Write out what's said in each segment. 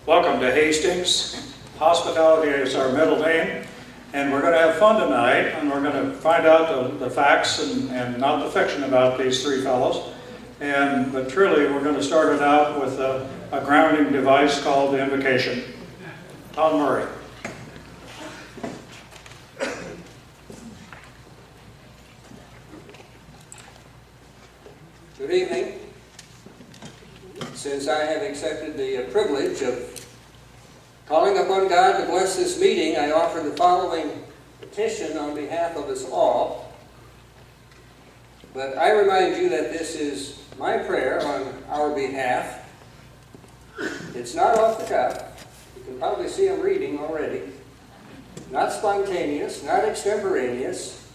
Welcome to Hastings. Hospitality is our middle name, and we're going to have fun tonight, and we're going to find out the facts and not the fiction about these three fellows. But truly, we're going to start it out with a grounding device called the invocation. Tom Murray. Good evening. Since I have accepted the privilege of calling upon God to bless this meeting, I offer the following petition on behalf of us all. But I remind you that this is my prayer on our behalf. It's not off the cuff. You can probably see I'm reading already. Not spontaneous, not extemporaneous.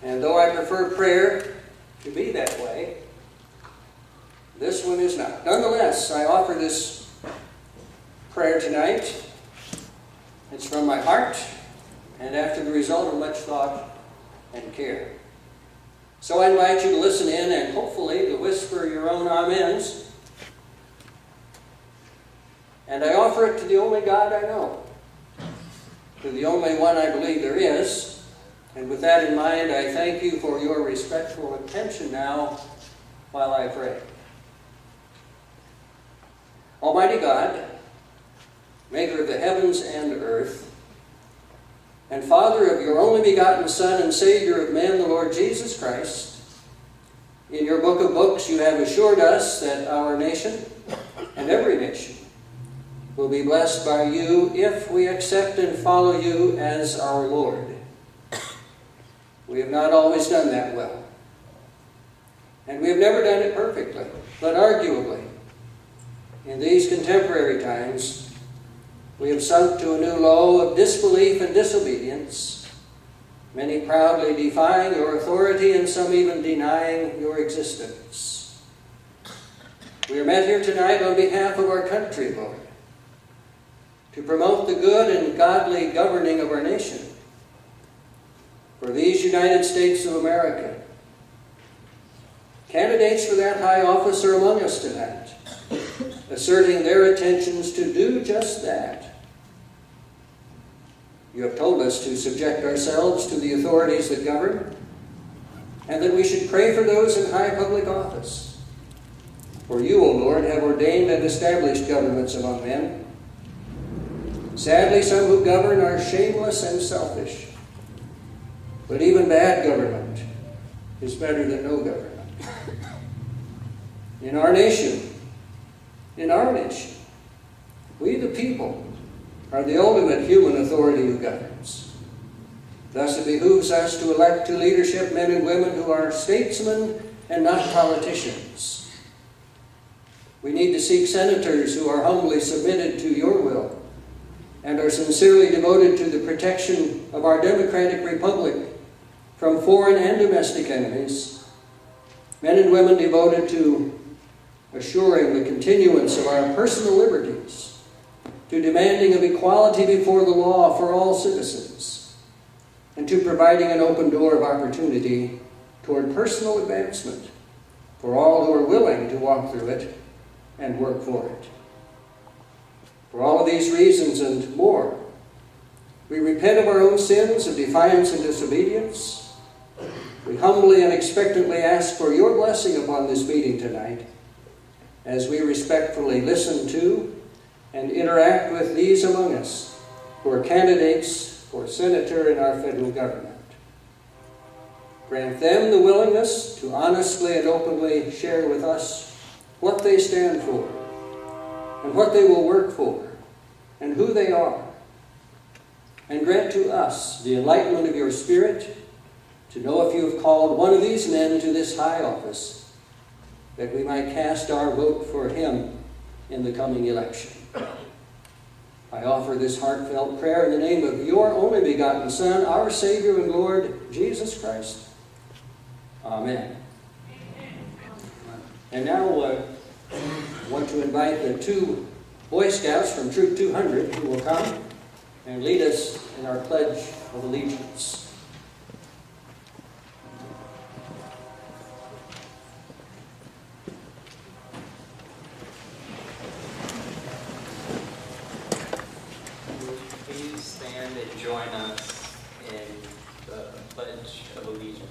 And though I prefer prayer to be that way, this one is not. Nonetheless, I offer this prayer tonight. It's from my heart, and after the result of much thought and care. So I invite you to listen in and hopefully to whisper your own amens. And I offer it to the only God I know, to the only one I believe there is. And with that in mind, I thank you for your respectful attention now while I pray. Almighty God, maker of the heavens and earth, and Father of your only begotten Son and Savior of men, the Lord Jesus Christ, in your book of books you have assured us that our nation and every nation will be blessed by you if we accept and follow you as our Lord. We have not always done that well. And we have never done it perfectly, but arguably, in these contemporary times, we have sunk to a new low of disbelief and disobedience, many proudly defying your authority and some even denying your existence. We are met here tonight on behalf of our country, Lord, to promote the good and godly governing of our nation. For these United States of America, candidates for that high office are among us tonight, asserting their intentions to do just that. You have told us to subject ourselves to the authorities that govern, and that we should pray for those in high public office. For you, O Lord, have ordained and established governments among men. Sadly, some who govern are shameless and selfish. But even bad government is better than no government. In our nation, we the people are the ultimate human authority who governs. Thus it behooves us to elect to leadership men and women who are statesmen and not politicians. We need to seek senators who are humbly submitted to your will and are sincerely devoted to the protection of our democratic republic from foreign and domestic enemies. Men and women devoted to assuring the continuance of our personal liberties, to demanding of equality before the law for all citizens, and to providing an open door of opportunity toward personal advancement for all who are willing to walk through it and work for it. For all of these reasons and more, we repent of our own sins of defiance and disobedience. We humbly and expectantly ask for your blessing upon this meeting tonight, as we respectfully listen to and interact with these among us who are candidates for senator in our federal government. Grant them the willingness to honestly and openly share with us what they stand for and what they will work for and who they are. And grant to us the enlightenment of your Spirit to know if you have called one of these men to this high office, that we might cast our vote for him in the coming election. I offer this heartfelt prayer in the name of your only begotten Son, our Savior and Lord, Jesus Christ. Amen. And now I want to invite the two Boy Scouts from Troop 200 who will come and lead us in our Pledge of Allegiance. join us in the Pledge of Allegiance.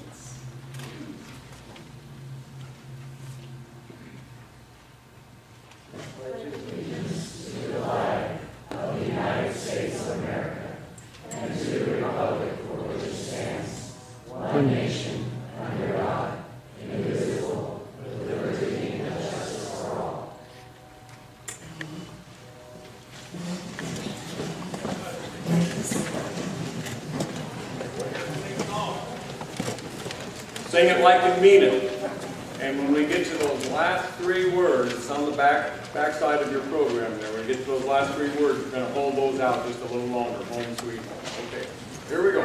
Sing it like you mean it. And when we get to those last three words, it's on the back side of your program there. When we get to those last three words, we're going to hold those out just a little longer. Home sweet home. Okay, here we go.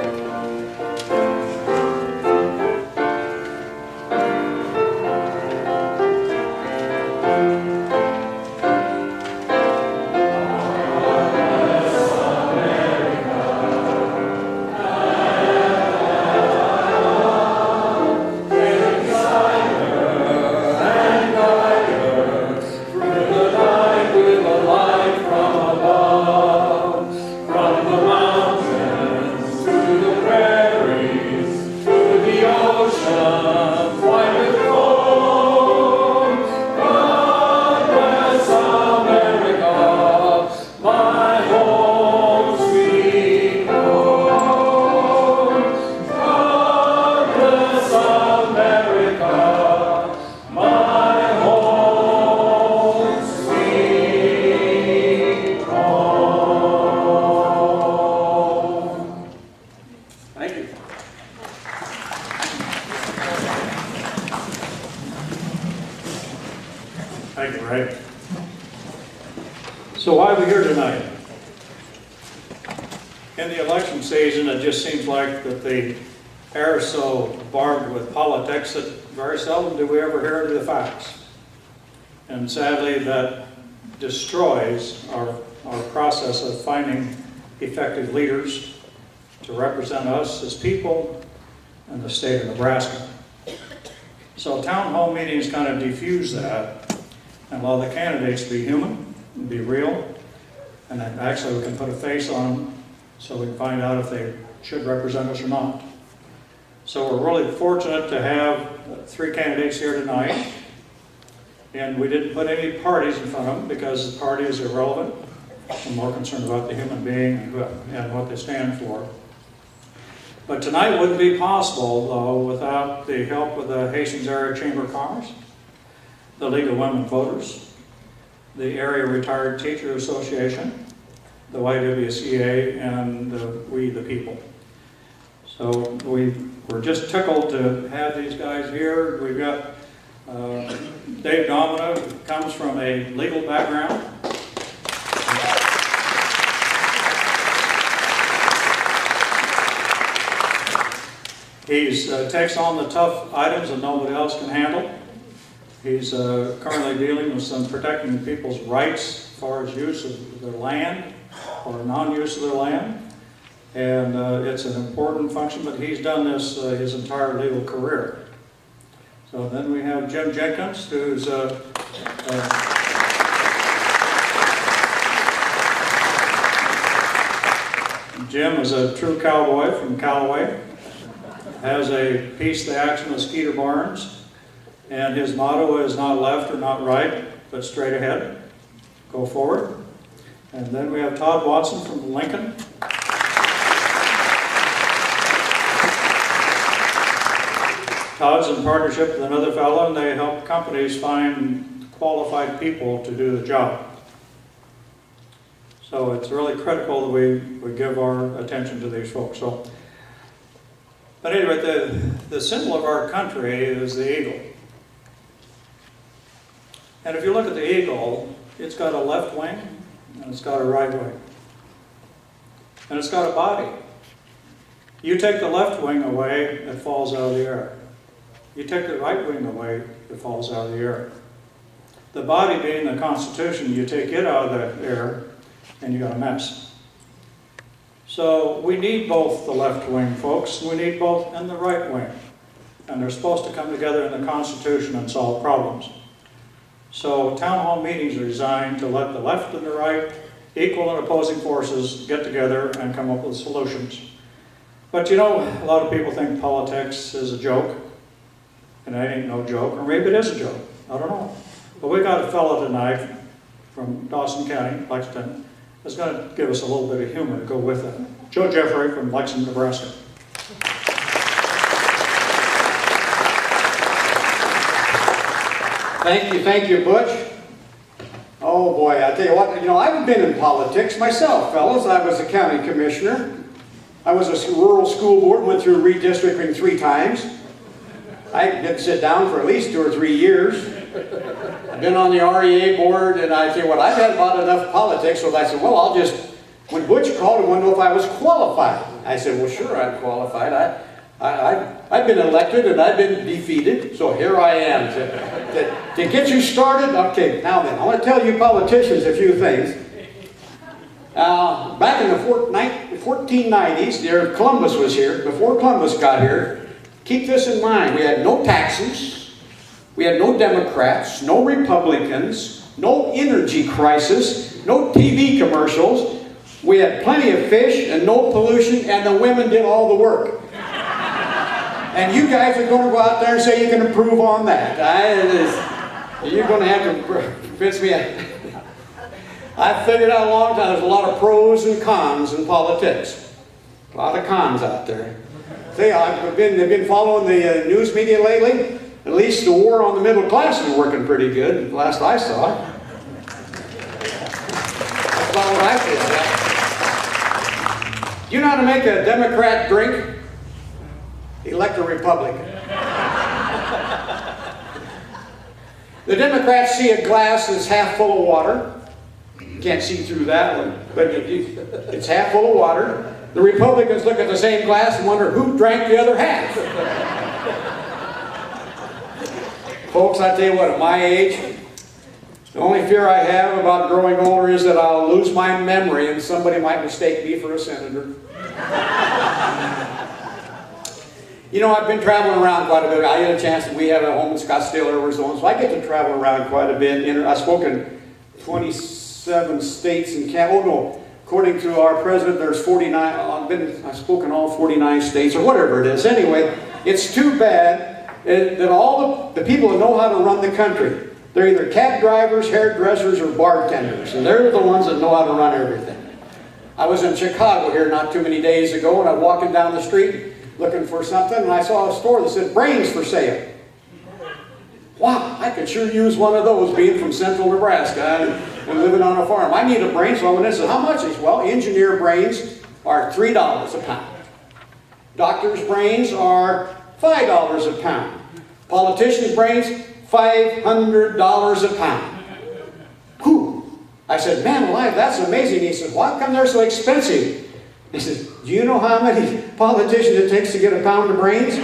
Thank you, Ray. So why are we here tonight? In the election season, it just seems like that the air is so barbed with politics that very seldom do we ever hear the facts. And sadly, that destroys our process of finding effective leaders to represent us as people in the state of Nebraska. So town hall meetings kind of diffuse that and allow the candidates to be human, and be real, and then actually we can put a face on them so we can find out if they should represent us or not. So we're really fortunate to have three candidates here tonight, and we didn't put any parties in front of them because the party is irrelevant. I'm more concerned about the human being and what they stand for. But tonight wouldn't be possible, though, without the help of the Hastings Area Chamber of Commerce, the League of Women Voters, the Area Retired Teacher Association, the YWCA, and We the People. So we're just tickled to have these guys here. We've got Dave Domina, who comes from a legal background. He takes on the tough items that nobody else can handle. He's currently dealing with some protecting people's rights as far as use of their land or non-use of their land. And it's an important function, but he's done this his entire legal career. So then we have Jim Jenkins, who's Jim is a true cowboy from Callaway, has a Peace the Action with Skeeter Barnes, and his motto is not left or not right, but straight ahead. Go forward. And then we have Todd Watson from Lincoln. Todd's in partnership with another fellow, and they help companies find qualified people to do the job. So it's really critical that we give our attention to these folks. But anyway, the symbol of our country is the eagle. And if you look at the eagle, it's got a left wing and it's got a right wing. And it's got a body. You take the left wing away, it falls out of the air. You take the right wing away, it falls out of the air. The body being the Constitution, you take it out of the air and you got a mess. So we need both the left wing, folks. We need both in the right wing. And they're supposed to come together in the Constitution and solve problems. So town hall meetings are designed to let the left and the right equal and opposing forces get together and come up with solutions. But you know, a lot of people think politics is a joke, and that ain't no joke, or maybe it is a joke, I don't know. But we got a fellow tonight from Dawson County, Lexington, that's going to give us a little bit of humor to go with it. Joe Jeffrey from Lexington, Nebraska. Thank you, Butch. Oh boy, I tell you what, I've been in politics myself, fellas. I was a county commissioner. I was a rural school board, went through redistricting 3 times. I didn't sit down for at least 2 or 3 years. I've been on the REA board, and I tell you what, I've had about enough politics, so I said, well, when Butch called, I wanted to know if I was qualified. I said, well, sure, I'm qualified. I've been elected and I've been defeated, so here I am to get you started. Okay, now then, I want to tell you politicians a few things. Back in the 1490s, Columbus was here. Before Columbus got here, keep this in mind, we had no taxes, we had no Democrats, no Republicans, no energy crisis, no TV commercials. We had plenty of fish and no pollution, and the women did all the work. And you guys are going to go out there and say you can improve on that. You're going to have to convince me. I figured out a long time there's a lot of pros and cons in politics. A lot of cons out there. See, they've been following the news media lately. At least the war on the middle class is working pretty good, last I saw. That's about what I feel. You know how to make a Democrat drink? Elect a Republican. The Democrats see a glass that's half full of water. You can't see through that one, but it's half full of water. The Republicans look at the same glass and wonder who drank the other half. Folks, I tell you what, at my age, the only fear I have about growing older is that I'll lose my memory and somebody might mistake me for a senator. I've been traveling around quite a bit. I had a chance, we have a home in Scottsdale, Arizona, so I get to travel around quite a bit. I've spoken 27 states and according to our president, there's 49. I've spoken all 49 states, or whatever it is. Anyway, it's too bad that all the people that know how to run the country, they're either cab drivers, hairdressers, or bartenders, and they're the ones that know how to run everything. I was in Chicago here not too many days ago, and I'm walking down the street looking for something, and I saw a store that said brains for sale. Wow, I could sure use one of those being from central Nebraska and living on a farm. I need a brain, so I went in and said, how much? He said, well, engineer brains are $3 a pound. Doctor's brains are $5 a pound. Politician's brains, $500 a pound. Whew. I said, man alive, that's amazing. He said, why come they're so expensive? He says, do you know how many politicians it takes to get a pound of brains?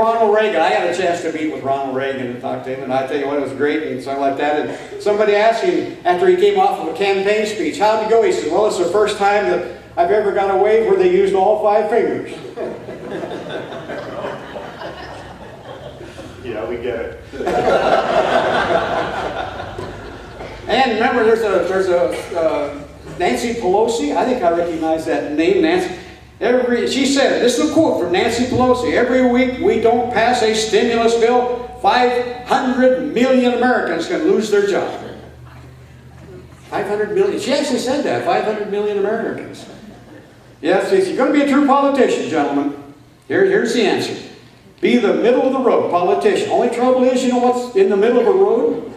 Ronald Reagan, I had a chance to meet with Ronald Reagan and talk to him, and I tell you what, it was great and something like that. And somebody asked him after he came off of a campaign speech, how'd it go? He said, well, it's the first time that I've ever got a wave where they used all 5 fingers. Yeah, we get it. And remember, there's a Nancy Pelosi. I think I recognize that name, Nancy. She said, this is a quote from Nancy Pelosi, every week we don't pass a stimulus bill, 500 million Americans can lose their job. 500 million. She actually said that, 500 million Americans. Yes, if you're going to be a true politician, gentlemen, here's the answer. Be the middle of the road politician. Only trouble is, you know what's in the middle of a road?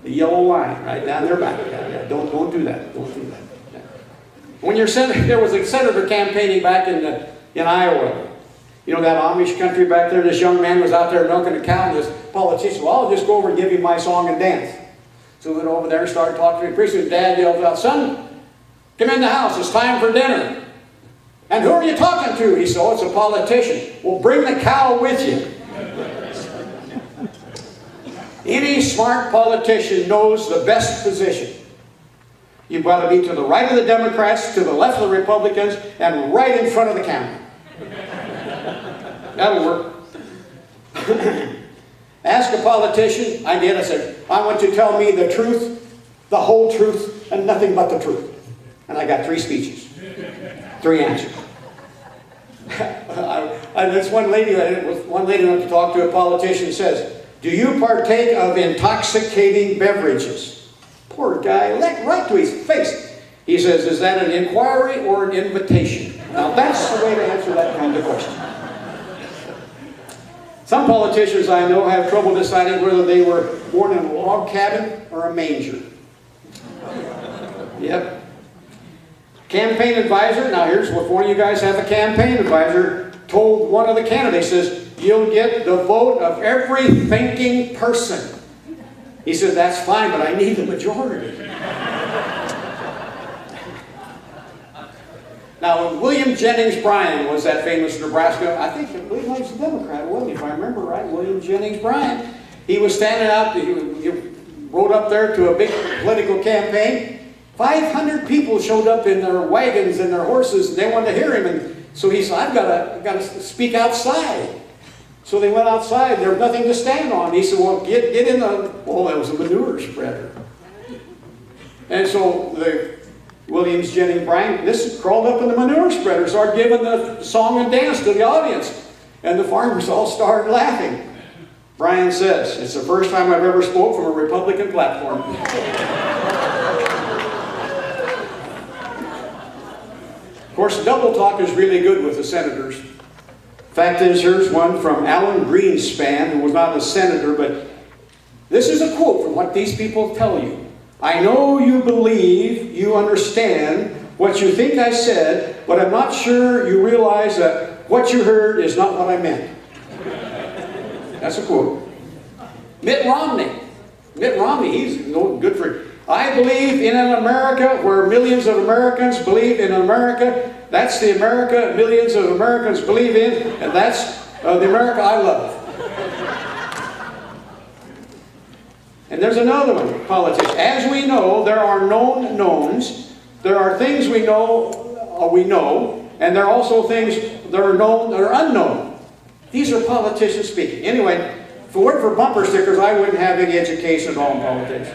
The yellow line right down their back. Yeah, don't do that. Don't do that. Yeah. When you're there was a senator campaigning back in Iowa. You know that Amish country back there? This young man was out there milking a cow, and this politician, well, I'll just go over and give him my song and dance. So we went over there and started talking to him. Pretty soon Dad yelled out, son, come in the house, it's time for dinner. And who are you talking to? He said, oh, it's a politician. Well, bring the cow with you. Any smart politician knows the best position. You've got to be to the right of the Democrats, to the left of the Republicans, and right in front of the camera. That'll work. Ask a politician. I did. I said, I want you to tell me the truth, the whole truth, and nothing but the truth. And I got 3 speeches, 3 answers. This one lady went to talk to a politician, says, do you partake of intoxicating beverages? Poor guy, right to his face. He says, is that an inquiry or an invitation? Now that's the way to answer that kind of question. Some politicians I know have trouble deciding whether they were born in a log cabin or a manger. Yep. Campaign advisor, now here's what one of you guys have a campaign advisor, told one of the candidates, says, you'll get the vote of every thinking person. He said, that's fine, but I need the majority. Now, William Jennings Bryan was that famous Nebraska, I think he was a Democrat, wasn't he, if I remember right, William Jennings Bryan. He was standing out, he rode up there to a big political campaign. 500 people showed up in their wagons and their horses, and they wanted to hear him. And so he said, I've got to speak outside. So they went outside. There was nothing to stand on. He said, well, get in the... Oh, that was a manure spreader. And so the Williams Jennings Bryan, this crawled up in the manure spreader, started giving the song and dance to the audience. And the farmers all started laughing. Bryan says, it's the first time I've ever spoke from a Republican platform. Of course, double talk is really good with the senators. Fact is, here's one from Alan Greenspan, who was not a senator, but this is a quote from what these people tell you. I know you believe you understand what you think I said, but I'm not sure you realize that what you heard is not what I meant. That's a quote. Mitt Romney, he's good for... I believe in an America where millions of Americans believe in America. That's the America millions of Americans believe in, and that's the America I love. And there's another one, politics. As we know, there are known knowns. There are things we know, and there are also things that are known that are unknown. These are politicians speaking. Anyway, if it weren't for bumper stickers, I wouldn't have any education at all in politics.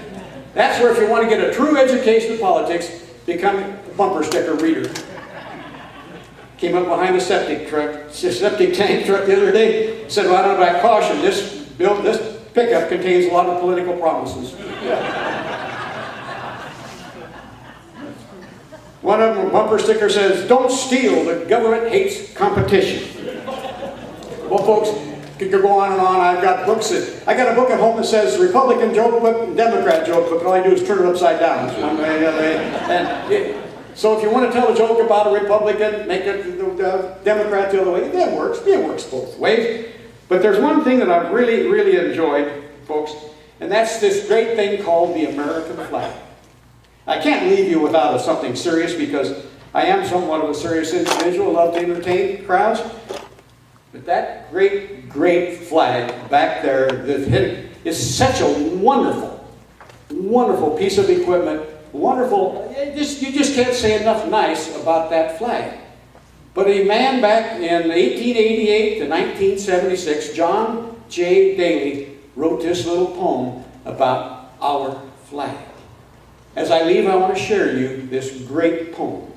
That's where if you want to get a true education in politics, become a bumper sticker reader. Came up behind a septic tank truck the other day, said, well, I caution, this pickup contains a lot of political promises. One of them, a bumper sticker says, don't steal, the government hates competition. Well, folks, could go on and on. I've got books I got a book at home that says Republican joke book and Democrat joke book. All I do is turn it upside down. One way, the other way. So if you want to tell a joke about a Republican, make it Democrat the other way. That works. It works both ways. But there's one thing that I've really, really enjoyed, folks, and that's this great thing called the American flag. I can't leave you without something serious because I am somewhat of a serious individual. I love to entertain crowds. But that great, great flag back there is such a wonderful, wonderful piece of equipment. Wonderful. You just can't say enough nice about that flag. But a man back in 1888 to 1976, John J. Daly, wrote this little poem about our flag. As I leave, I want to share you this great poem.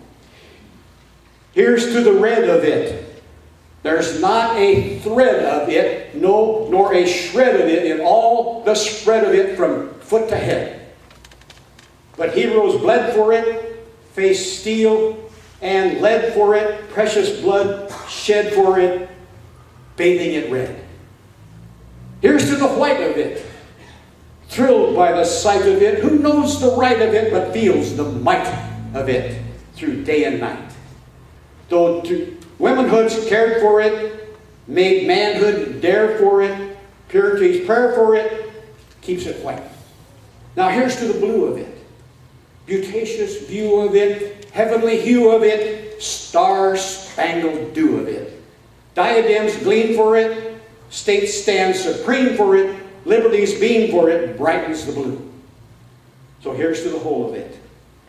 Here's to the red of it. There's not a thread of it, no, nor a shred of it in all the spread of it from foot to head. But heroes bled for it, faced steel and lead for it, precious blood shed for it, bathing it red. Here's to the white of it, thrilled by the sight of it, who knows the right of it, but feels the might of it through day and night. Though womanhood's cared for it, made manhood dare for it, purity's prayer for it, keeps it white. Now here's to the blue of it, beauteous view of it, heavenly hue of it, star-spangled dew of it. Diadems gleam for it, state stands supreme for it, liberty's beam for it, brightens the blue. So here's to the whole of it,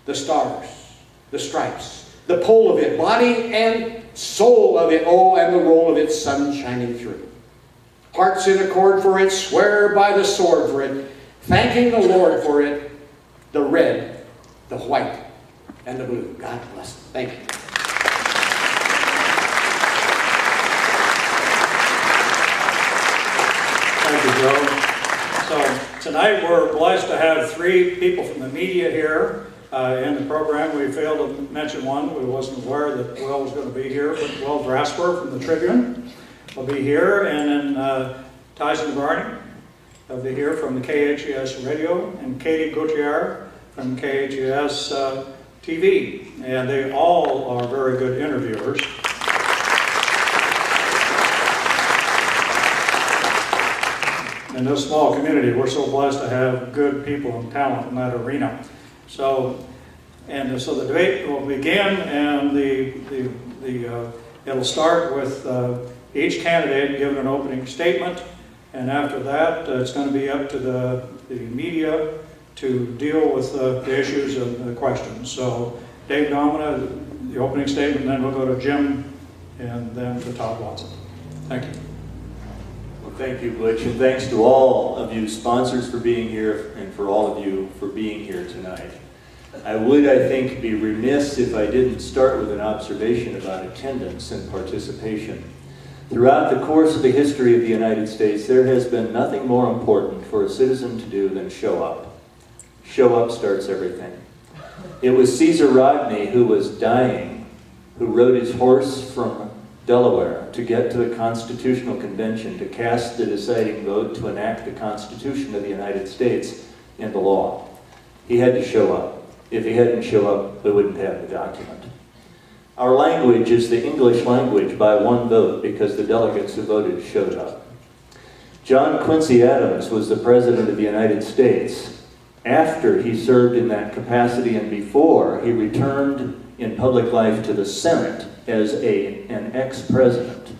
the stars, the stripes, the pole of it, body and soul of it, oh, and the roll of its sun shining through. Hearts in accord for it, swear by the sword for it, thanking the Lord for it, the red, the white, and the blue. God bless them. Thank you. Thank you, Joe. So tonight we're blessed to have 3 people from the media here in the program. We failed to mention one. We wasn't aware that Will was going to be here, but Will Grasper from the Tribune will be here, and then Tyson Barney will be here from the KHES Radio, and Katie Gauthier from KHES TV, and they all are very good interviewers. In this small community, we're so blessed to have good people and talent in that arena. So the debate will begin, and it'll start with each candidate giving an opening statement, and after that, it's going to be up to the media to deal with the issues and the questions. So Dave Domina, the opening statement, then we'll go to Jim, and then to Todd Watson. Thank you. Well, thank you, Butch, and thanks to all of you sponsors for being here, and for all of you for being here tonight. I would, I think, be remiss if I didn't start with an observation about attendance and participation. Throughout the course of the history of the United States, there has been nothing more important for a citizen to do than show up. Show up starts everything. It was Caesar Rodney, who was dying, who rode his horse from Delaware to get to the Constitutional Convention to cast the deciding vote to enact the Constitution of the United States into law. He had to show up. If he hadn't shown up, we wouldn't have the document. Our language is the English language by one vote because the delegates who voted showed up. John Quincy Adams was the President of the United States after he served in that capacity and before he returned in public life to the Senate as an ex-president.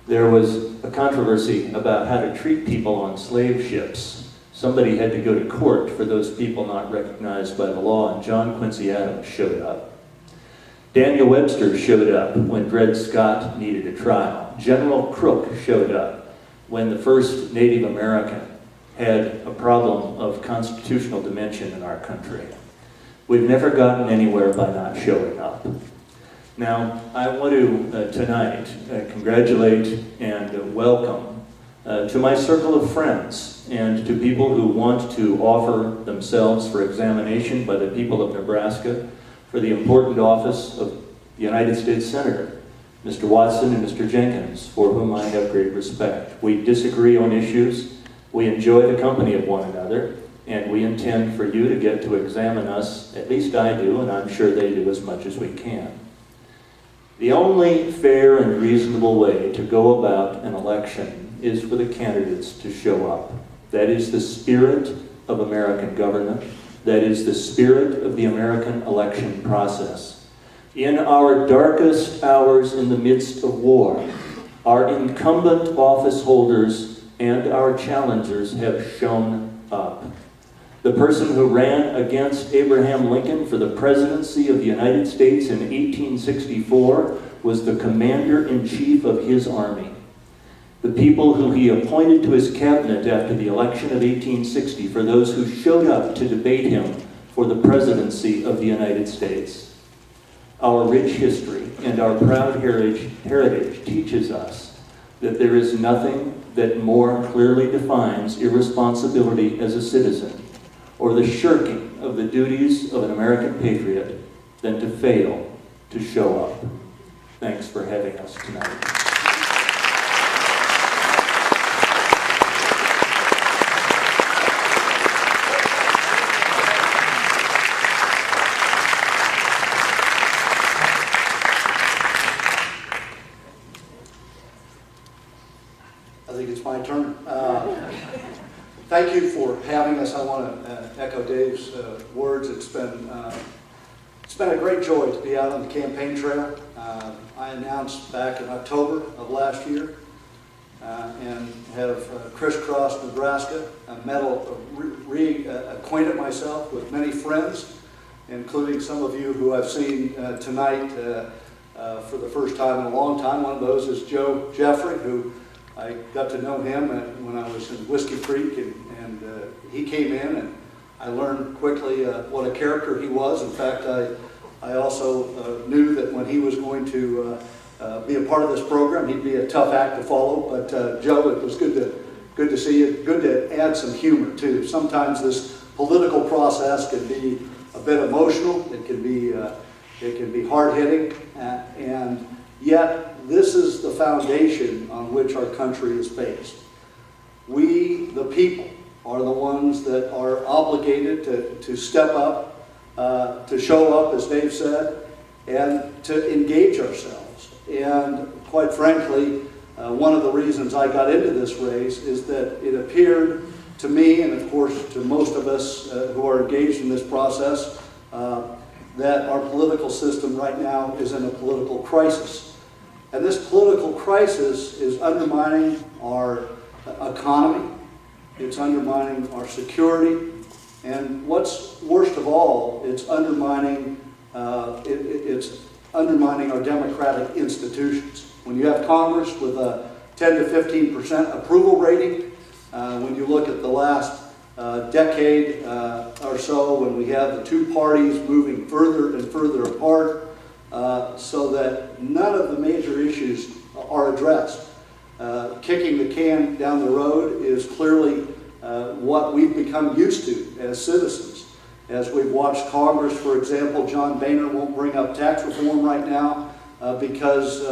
There was a controversy about how to treat people on slave ships. Somebody had to go to court for those people not recognized by the law, and John Quincy Adams showed up. Daniel Webster showed up when Dred Scott needed a trial. General Crook showed up when the first Native American had a problem of constitutional dimension in our country. We've never gotten anywhere by not showing up. Now, I want to tonight congratulate and welcome to my circle of friends and to people who want to offer themselves for examination by the people of Nebraska for the important office of the United States Senator, Mr. Watson and Mr. Jenkins, for whom I have great respect. We disagree on issues, we enjoy the company of one another, and we intend for you to get to examine us, at least I do, and I'm sure they do as much as we can. The only fair and reasonable way to go about an election is for the candidates to show up. That is the spirit of American government. That is the spirit of the American election process. In our darkest hours in the midst of war, our incumbent office holders and our challengers have shown up. The person who ran against Abraham Lincoln for the presidency of the United States in 1864 was the commander-in-chief of his army. The people who he appointed to his cabinet after the election of 1860 for those who showed up to debate him for the presidency of the United States. Our rich history and our proud heritage teaches us that there is nothing that more clearly defines irresponsibility as a citizen or the shirking of the duties of an American patriot than to fail to show up. Thanks for having us tonight. I think it's my turn. Thank you for having us. I want to echo Dave's words. It's been a great joy to be out on the campaign trail. I announced back in October of last year and have crisscrossed Nebraska, reacquainted myself with many friends including some of you who I've seen tonight for the first time in a long time. One of those is Joe Jeffrey, who I got to know him when I was in Whiskey Creek, and he came in, and I learned quickly what a character he was. In fact, I also knew that when he was going to be a part of this program, he'd be a tough act to follow. But Joe, it was good to see you. Good to add some humor too. Sometimes this political process can be a bit emotional. It can be hard-hitting, and yet this is the foundation on which our country is based. We, the people, are the ones that are obligated to step up, to show up, as Dave said, and to engage ourselves. And quite frankly, one of the reasons I got into this race is that it appeared to me, and of course to most of us who are engaged in this process, that our political system right now is in a political crisis. And this political crisis is undermining our economy, it's undermining our security, and what's worst of all, it's undermining our democratic institutions. When you have Congress with a 10 to 15% approval rating, when you look at the last decade or so, when we have the two parties moving further and further apart, so that none of the major issues are addressed. Kicking the can down the road is clearly what we've become used to as citizens. As we've watched Congress, for example, John Boehner won't bring up tax reform right now because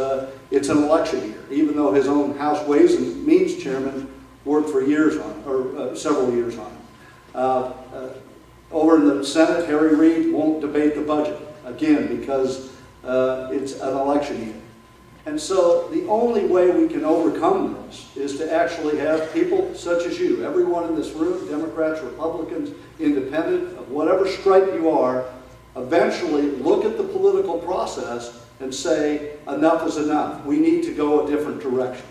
it's an election year, even though his own House Ways and Means chairman worked for years on, or several years on it. Over in the Senate, Harry Reid won't debate the budget, again, because it's an election year. And so the only way we can overcome this is to actually have people such as you, everyone in this room, Democrats, Republicans, independent, of whatever stripe you are, eventually look at the political process and say, enough is enough. We need to go a different direction.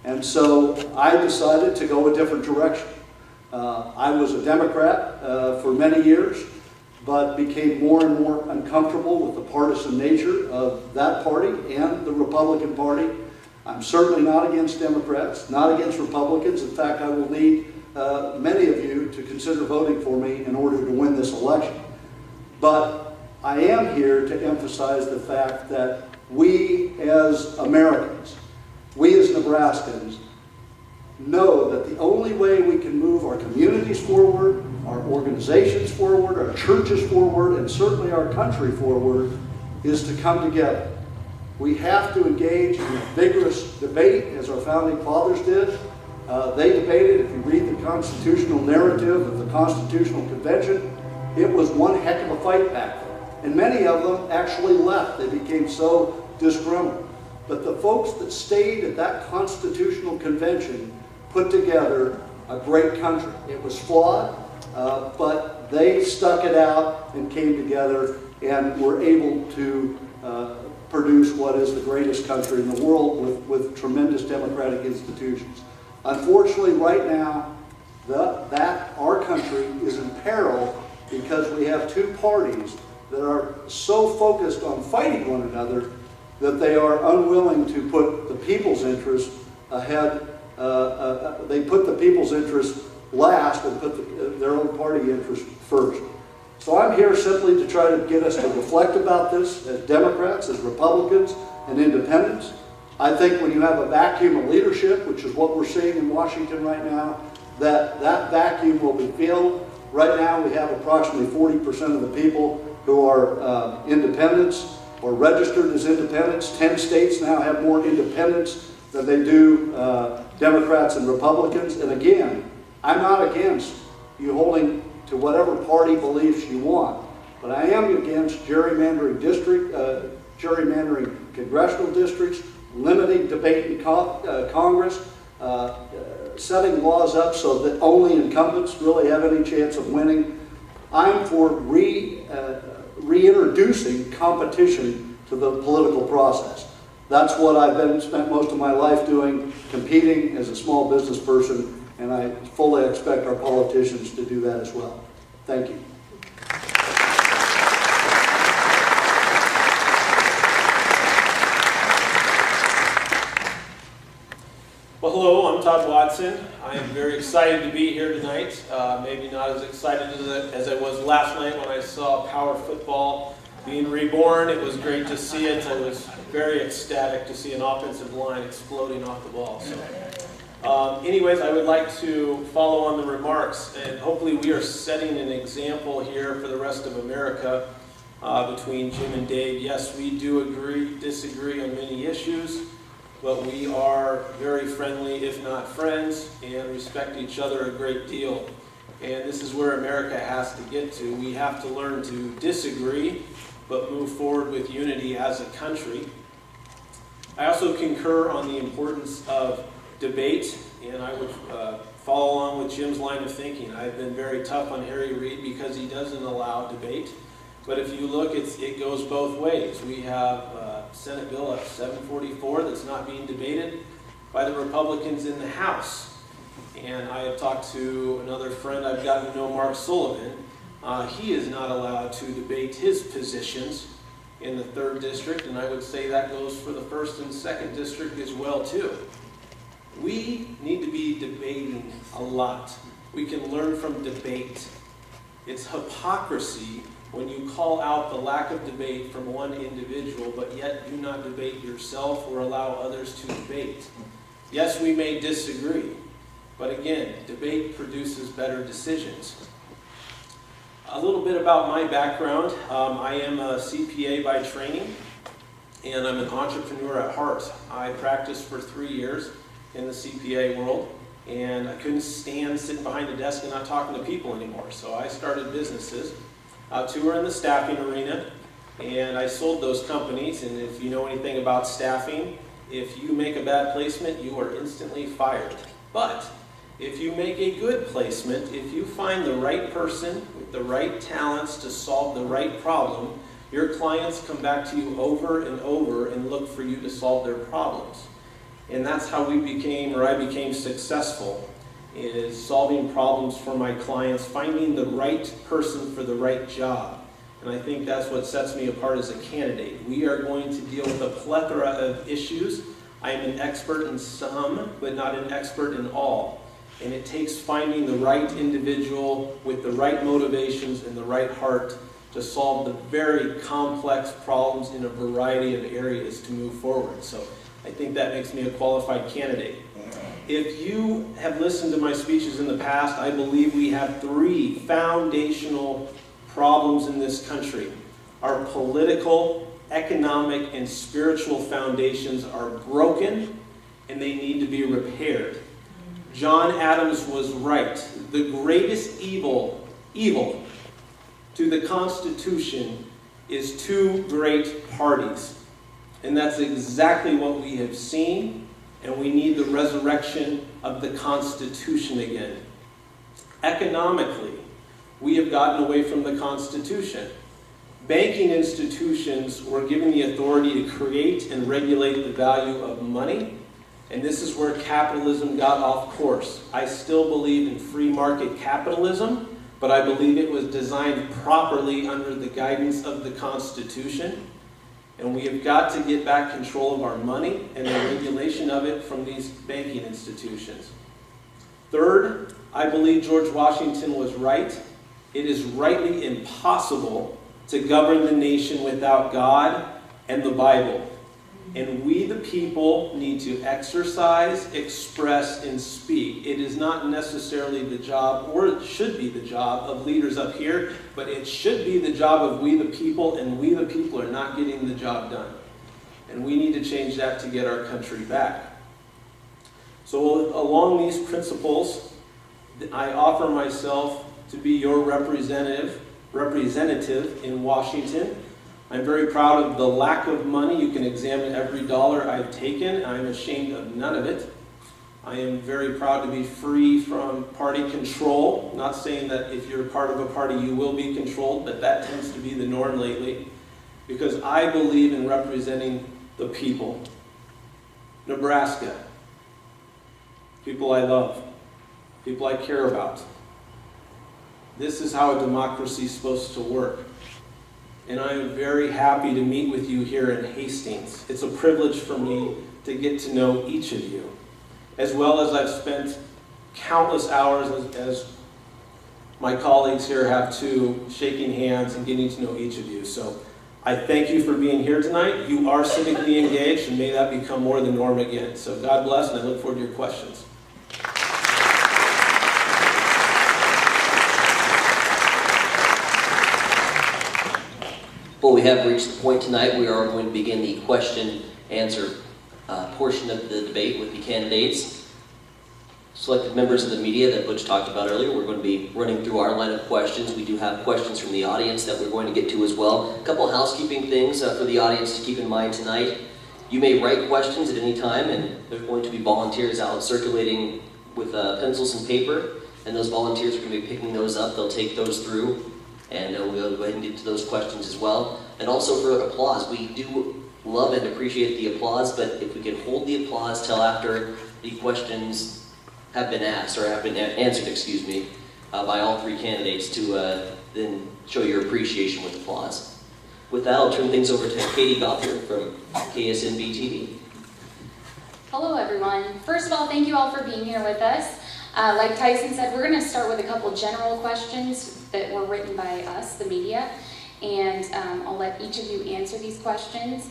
And so I decided to go a different direction. I was a Democrat for many years, but became more and more uncomfortable with the partisan nature of that party and the Republican Party. I'm certainly not against Democrats, not against Republicans. In fact, I will need many of you to consider voting for me in order to win this election. But I am here to emphasize the fact that we as Americans, we as Nebraskans, know that the only way we can move our communities forward, our organizations forward, our churches forward, and certainly our country forward, is to come together. We have to engage in a vigorous debate, as our founding fathers did. They debated, if you read the constitutional narrative of the Constitutional Convention, it was one heck of a fight back then. And many of them actually left. They became so disgruntled. But the folks that stayed at that Constitutional Convention put together a great country. It was flawed, but they stuck it out and came together and were able to produce what is the greatest country in the world with tremendous democratic institutions. Unfortunately, right now, our country is in peril because we have two parties that are so focused on fighting one another that they are unwilling to put the people's interest ahead. They put the people's interest last and put their own party interest first. So I'm here simply to try to get us to reflect about this as Democrats, as Republicans, and independents. I think when you have a vacuum of leadership, which is what we're seeing in Washington right now, that vacuum will be filled. Right now we have approximately 40% of the people who are independents or registered as independents. 10 states now have more independents than they do Democrats and Republicans. And again, I'm not against you holding to whatever party beliefs you want, but I am against gerrymandering gerrymandering congressional districts, limiting debate in Congress, setting laws up so that only incumbents really have any chance of winning. I'm for reintroducing competition to the political process. That's what I've spent most of my life doing, competing as a small business person, and I fully expect our politicians to do that as well. Thank you. Well, hello, I'm Todd Watson. I am very excited to be here tonight. Maybe not as excited as I was last night when I saw Power Football being reborn. It was great to see it. I was very ecstatic to see an offensive line exploding off the ball. So, anyways, I would like to follow on the remarks, and hopefully we are setting an example here for the rest of America between Jim and Dave. Yes, we do disagree on many issues, but we are very friendly, if not friends, and respect each other a great deal. And this is where America has to get to. We have to learn to disagree, but move forward with unity as a country. I also concur on the importance of debate, and I would follow along with Jim's line of thinking. I've been very tough on Harry Reid because he doesn't allow debate. But if you look, it goes both ways. We have Senate Bill 744 that's not being debated by the Republicans in the House. And I have talked to another friend I've gotten to know, Mark Sullivan. He is not allowed to debate his positions in the 3rd District, and I would say that goes for the 1st and 2nd District as well, too. We need to be debating a lot. We can learn from debate. It's hypocrisy when you call out the lack of debate from one individual, but yet do not debate yourself or allow others to debate. Yes, we may disagree, but again, debate produces better decisions. A little bit about my background. I am a CPA by training, and I'm an entrepreneur at heart. I practiced for 3 years in the CPA world, and I couldn't stand sitting behind a desk and not talking to people anymore, so I started businesses. 2 are in the staffing arena, and I sold those companies. And if you know anything about staffing, if you make a bad placement, you are instantly fired. But if you make a good placement, if you find the right person with the right talents to solve the right problem, your clients come back to you over and over and look for you to solve their problems. And that's how I became successful, is solving problems for my clients, finding the right person for the right job. And I think that's what sets me apart as a candidate. We are going to deal with a plethora of issues. I am an expert in some, but not an expert in all. And it takes finding the right individual with the right motivations and the right heart to solve the very complex problems in a variety of areas to move forward. So I think that makes me a qualified candidate. If you have listened to my speeches in the past, I believe we have 3 foundational problems in this country. Our political, economic, and spiritual foundations are broken, and they need to be repaired. John Adams was right. The greatest evil to the Constitution is 2 great parties. And that's exactly what we have seen. And we need the resurrection of the Constitution again. Economically, we have gotten away from the Constitution. Banking institutions were given the authority to create and regulate the value of money, and this is where capitalism got off course. I still believe in free market capitalism, but I believe it was designed properly under the guidance of the Constitution. And we have got to get back control of our money and the regulation of it from these banking institutions. Third, I believe George Washington was right. It is rightly impossible to govern the nation without God and the Bible. And we, the people, need to exercise, express, and speak. It is not necessarily the job, or it should be the job, of leaders up here, but it should be the job of we, the people, and we, the people, are not getting the job done. And we need to change that to get our country back. So along these principles, I offer myself to be your representative in Washington. I'm very proud of the lack of money. You can examine every dollar I've taken. I'm ashamed of none of it. I am very proud to be free from party control. Not saying that if you're part of a party you will be controlled, but that tends to be the norm lately. Because I believe in representing the people. Nebraska. People I love. People I care about. This is how a democracy is supposed to work. And I am very happy to meet with you here in Hastings. It's a privilege for me to get to know each of you. as well as I've spent countless hours, as my colleagues here have too, shaking hands and getting to know each of you. So I thank you for being here tonight. You are civically engaged, and may that become more the norm again. So God bless, and I look forward to your questions. Well, we have reached the point tonight. We are going to begin the question-answer portion of the debate with the candidates. Selected members of the media that Butch talked about earlier, we're going to be running through our line of questions. We do have questions from the audience that we're going to get to as well. A couple housekeeping things for the audience to keep in mind tonight. You may write questions at any time, and there's going to be volunteers out circulating with pencils and paper, and those volunteers are going to be picking those up. They'll take those through, and we'll go ahead and get to those questions as well. And also for applause, we do love and appreciate the applause, but if we can hold the applause till after the questions have been asked, or have been answered, excuse me, by all three candidates, to then show your appreciation with applause. With that, I'll turn things over to Katie Gother from KSNB TV. Hello everyone. First of all, thank you all for being here with us. Like Tyson said, we're going to start with a couple general questions that were written by us, the media, and I'll let each of you answer these questions.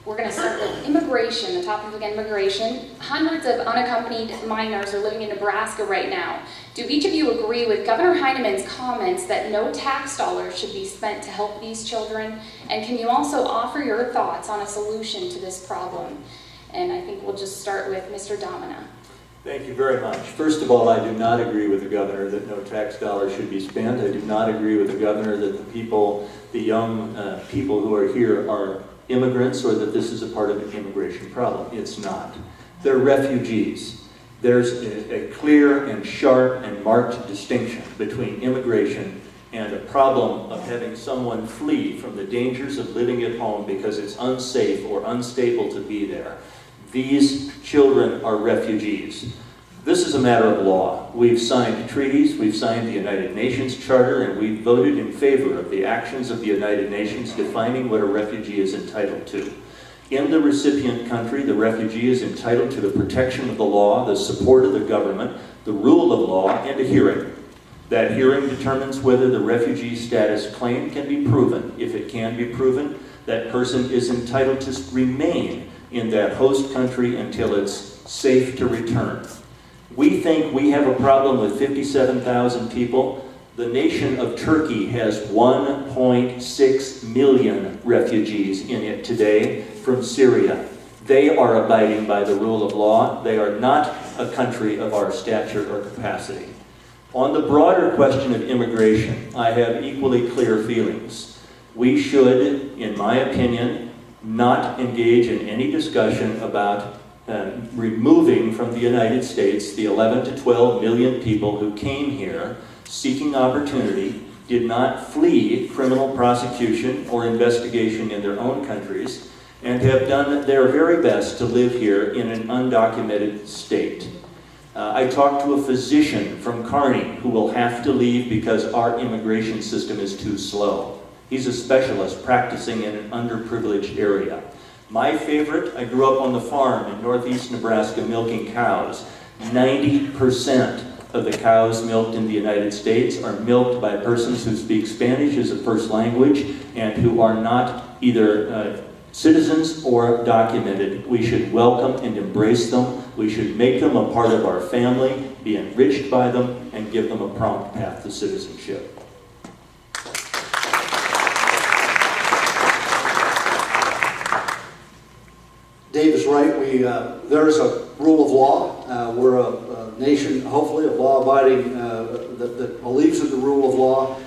We're going to start with immigration, the topic of immigration. Hundreds of unaccompanied minors are living in Nebraska right now. Do each of you agree with Governor Heinemann's comments that no tax dollars should be spent to help these children? And can you also offer your thoughts on a solution to this problem? And I think we'll just start with Mr. Domina. Thank you very much. First of all, I do not agree with the governor that no tax dollars should be spent. I do not agree with the governor that the young people who are here are immigrants, or that this is a part of an immigration problem. It's not. They're refugees. There's a clear and sharp and marked distinction between immigration and a problem of having someone flee from the dangers of living at home because it's unsafe or unstable to be there. These children are refugees. This is a matter of law. We've signed treaties, we've signed the United Nations Charter, and we've voted in favor of the actions of the United Nations defining what a refugee is entitled to. In the recipient country, the refugee is entitled to the protection of the law, the support of the government, the rule of law, and a hearing. That hearing determines whether the refugee status claim can be proven. If it can be proven, that person is entitled to remain in that host country until it's safe to return. We think we have a problem with 57,000 people. The nation of Turkey has 1.6 million refugees in it today from Syria. They are abiding by the rule of law. They are not a country of our stature or capacity. On the broader question of immigration, I have equally clear feelings. We should, in my opinion, not engage in any discussion about removing from the United States the 11 to 12 million people who came here seeking opportunity, did not flee criminal prosecution or investigation in their own countries, and have done their very best to live here in an undocumented state. I talked to a physician from Kearney who will have to leave because our immigration system is too slow. He's a specialist practicing in an underprivileged area. My favorite, I grew up on the farm in northeast Nebraska milking cows. 90% of the cows milked in the United States are milked by persons who speak Spanish as a first language and who are not either citizens or documented. We should welcome and embrace them. We should make them a part of our family, be enriched by them, and give them a prompt path to citizenship. Dave is right. There is a rule of law. We're a nation, hopefully, of law-abiding that believes in the rule of law.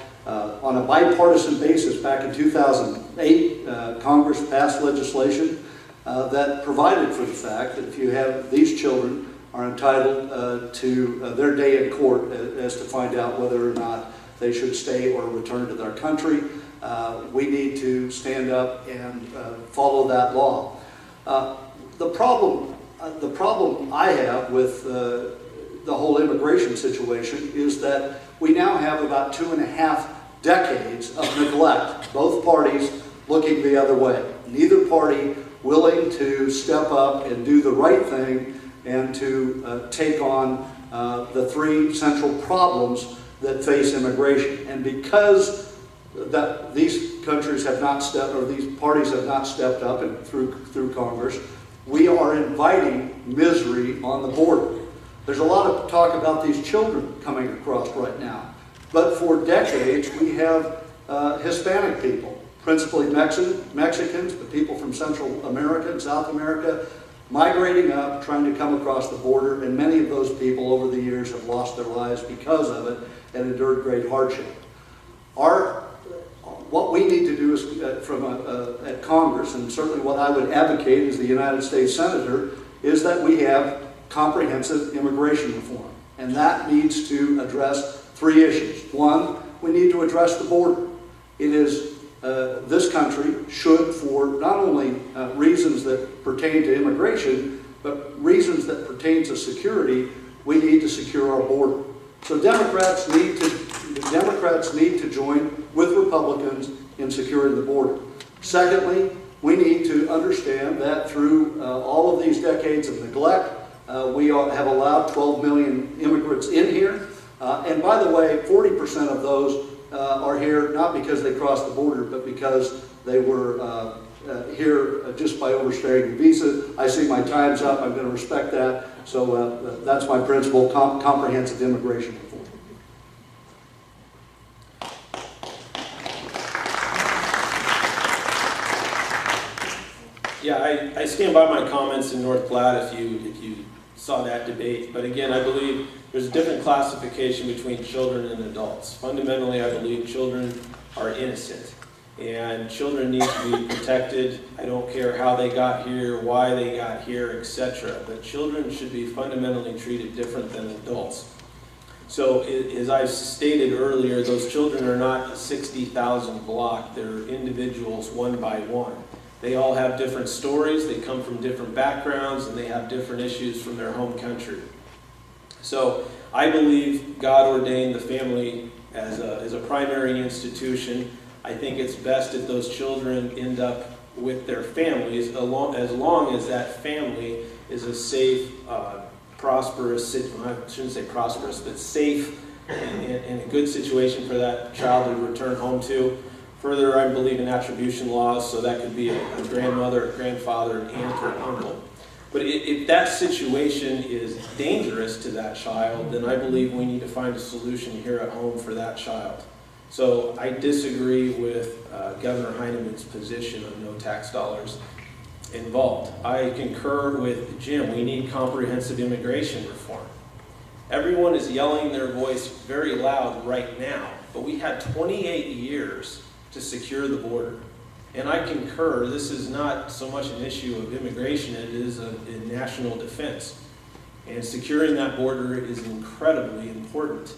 On a bipartisan basis, back in 2008, Congress passed legislation that provided for the fact that if you have these children are entitled to their day in court as to find out whether or not they should stay or return to their country. We need to stand up and follow that law. The problem I have with the whole immigration situation is that we now have about 2.5 decades of neglect, both parties looking the other way. Neither party willing to step up and do the right thing and to take on the three central problems that face immigration. And because these countries have not stepped, or these parties have not stepped up through Congress, we are inviting misery on the border. There's a lot of talk about these children coming across right now, but for decades we have Hispanic people, principally Mexicans, but people from Central America and South America, migrating up, trying to come across the border, and many of those people over the years have lost their lives because of it and endured great hardship. What we need to do is, at Congress, and certainly what I would advocate as the United States Senator, is that we have comprehensive immigration reform. And that needs to address three issues. One, we need to address the border. It is, this country should, for not only reasons that pertain to immigration, but reasons that pertain to security, we need to secure our border. So Democrats need to join with Republicans in securing the border. Secondly, we need to understand that through all of these decades of neglect, we have allowed 12 million immigrants in here. And by the way, 40% of those are here not because they crossed the border, but because they were here just by overstaying the visa. I see my time's up. I'm going to respect that. So that's my principle, comprehensive immigration reform. Yeah, I stand by my comments in North Platte if you saw that debate. But again, I believe there's a different classification between children and adults. Fundamentally, I believe children are innocent. And children need to be protected. I don't care how they got here, why they got here, etc. But children should be fundamentally treated different than adults. So as I stated earlier, those children are not a 60,000 block. They're individuals one by one. They all have different stories, they come from different backgrounds, and they have different issues from their home country. So I believe God ordained the family as a primary institution. I think it's best if those children end up with their families, as long as that family is a safe, prosperous, I shouldn't say prosperous, but safe and a good situation for that child to return home to. Further, I believe in attribution laws, so that could be a grandmother, a grandfather, an aunt, or an uncle. But if that situation is dangerous to that child, then I believe we need to find a solution here at home for that child. So I disagree with Governor Heinemann's position on no tax dollars involved. I concur with Jim. We need comprehensive immigration reform. Everyone is yelling their voice very loud right now, but we had 28 years to secure the border. And I concur, this is not so much an issue of immigration, it is a national defense. And securing that border is incredibly important.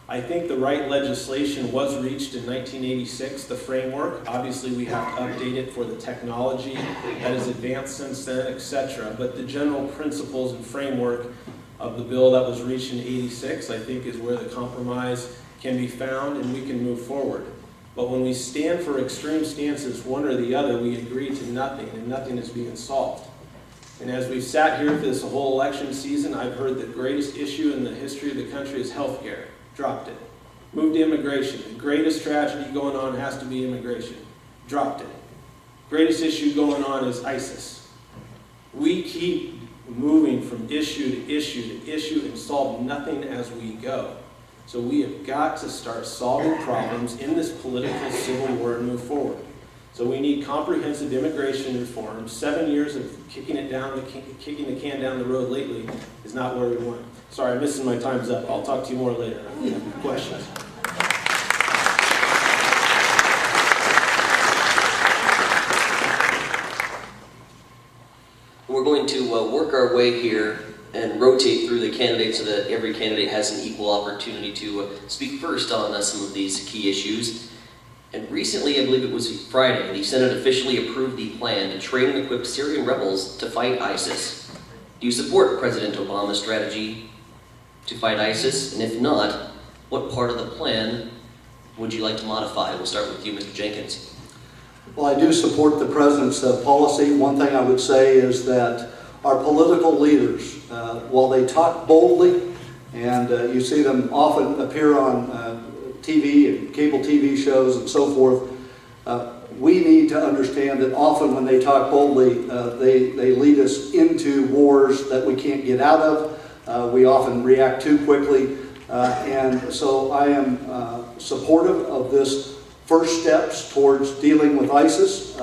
I think the right legislation was reached in 1986, the framework. Obviously we have to update it for the technology that has advanced since then, etc. But the general principles and framework of the bill that was reached in 86, I think, is where the compromise can be found and we can move forward. But when we stand for extreme stances, one or the other, we agree to nothing, and nothing is being solved. And as we've sat here for this whole election season, I've heard the greatest issue in the history of the country is health care. Dropped it. Moved to immigration. The greatest tragedy going on has to be immigration. Dropped it. Greatest issue going on is ISIS. We keep moving from issue to issue to issue and solve nothing as we go. So we have got to start solving problems in this political civil war and move forward. So we need comprehensive immigration reform. 7 years of kicking the can down the road lately is not where we want. Sorry, I'm missing my time's up. I'll talk to you more later. I have questions. We're going to work our way here and rotate through the candidates so that every candidate has an equal opportunity to speak first on some of these key issues. And recently, I believe it was Friday, the Senate officially approved the plan to train and equip Syrian rebels to fight ISIS. Do you support President Obama's strategy to fight ISIS? And if not, what part of the plan would you like to modify? We'll start with you, Mr. Jenkins. Well, I do support the President's policy. One thing I would say is that our political leaders, while they talk boldly, and you see them often appear on TV and cable TV shows and so forth, we need to understand that often when they talk boldly, they lead us into wars that we can't get out of. We often react too quickly. And so I am supportive of this first steps towards dealing with ISIS.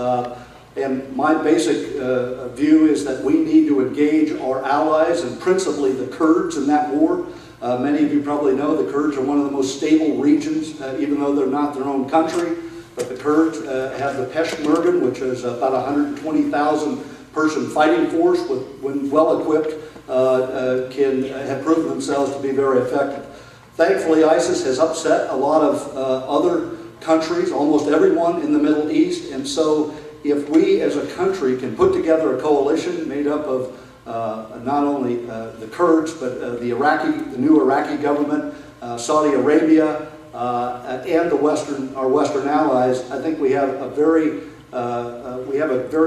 And my basic view is that we need to engage our allies, and principally the Kurds, in that war. Many of you probably know the Kurds are one of the most stable regions, even though they're not their own country. But the Kurds have the Peshmerga, which is about 120,000 person fighting force, when well equipped, can have proven themselves to be very effective. Thankfully, ISIS has upset a lot of other countries, almost everyone in the Middle East, and so if we as a country can put together a coalition made up of not only the Kurds, but the new Iraqi government, Saudi Arabia, and our Western allies, I think we have a very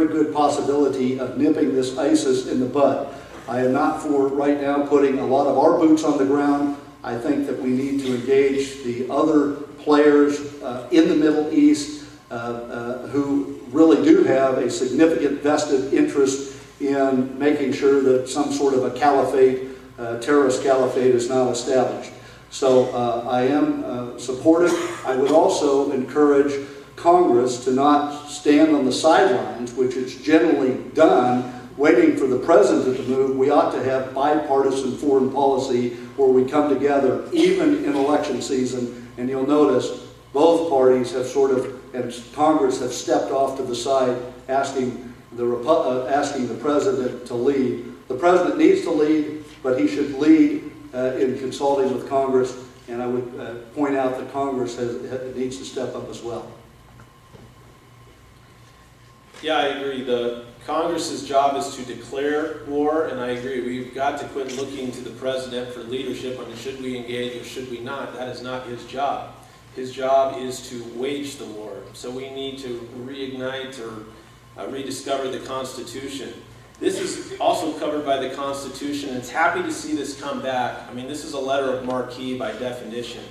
good possibility of nipping this ISIS in the bud. I am not for right now putting a lot of our boots on the ground. I think that we need to engage the other players in the Middle East who really do have a significant vested interest in making sure that some sort of a caliphate, terrorist caliphate, is not established. So I am supportive. I would also encourage Congress to not stand on the sidelines, which it's generally done, waiting for the president to move. We ought to have bipartisan foreign policy where we come together, even in election season. And you'll notice both parties have and Congress have stepped off to the side, asking the president to lead. The president needs to lead, but he should lead in consulting with Congress. And I would point out that Congress needs to step up as well. Yeah, I agree. The Congress's job is to declare war, and I agree. We've got to quit looking to the president for leadership on should we engage or should we not. That is not his job. His job is to wage the war. So we need to reignite or rediscover the Constitution. This is also covered by the Constitution, and it's happy to see this come back. I mean, this is a letter of marque by definition.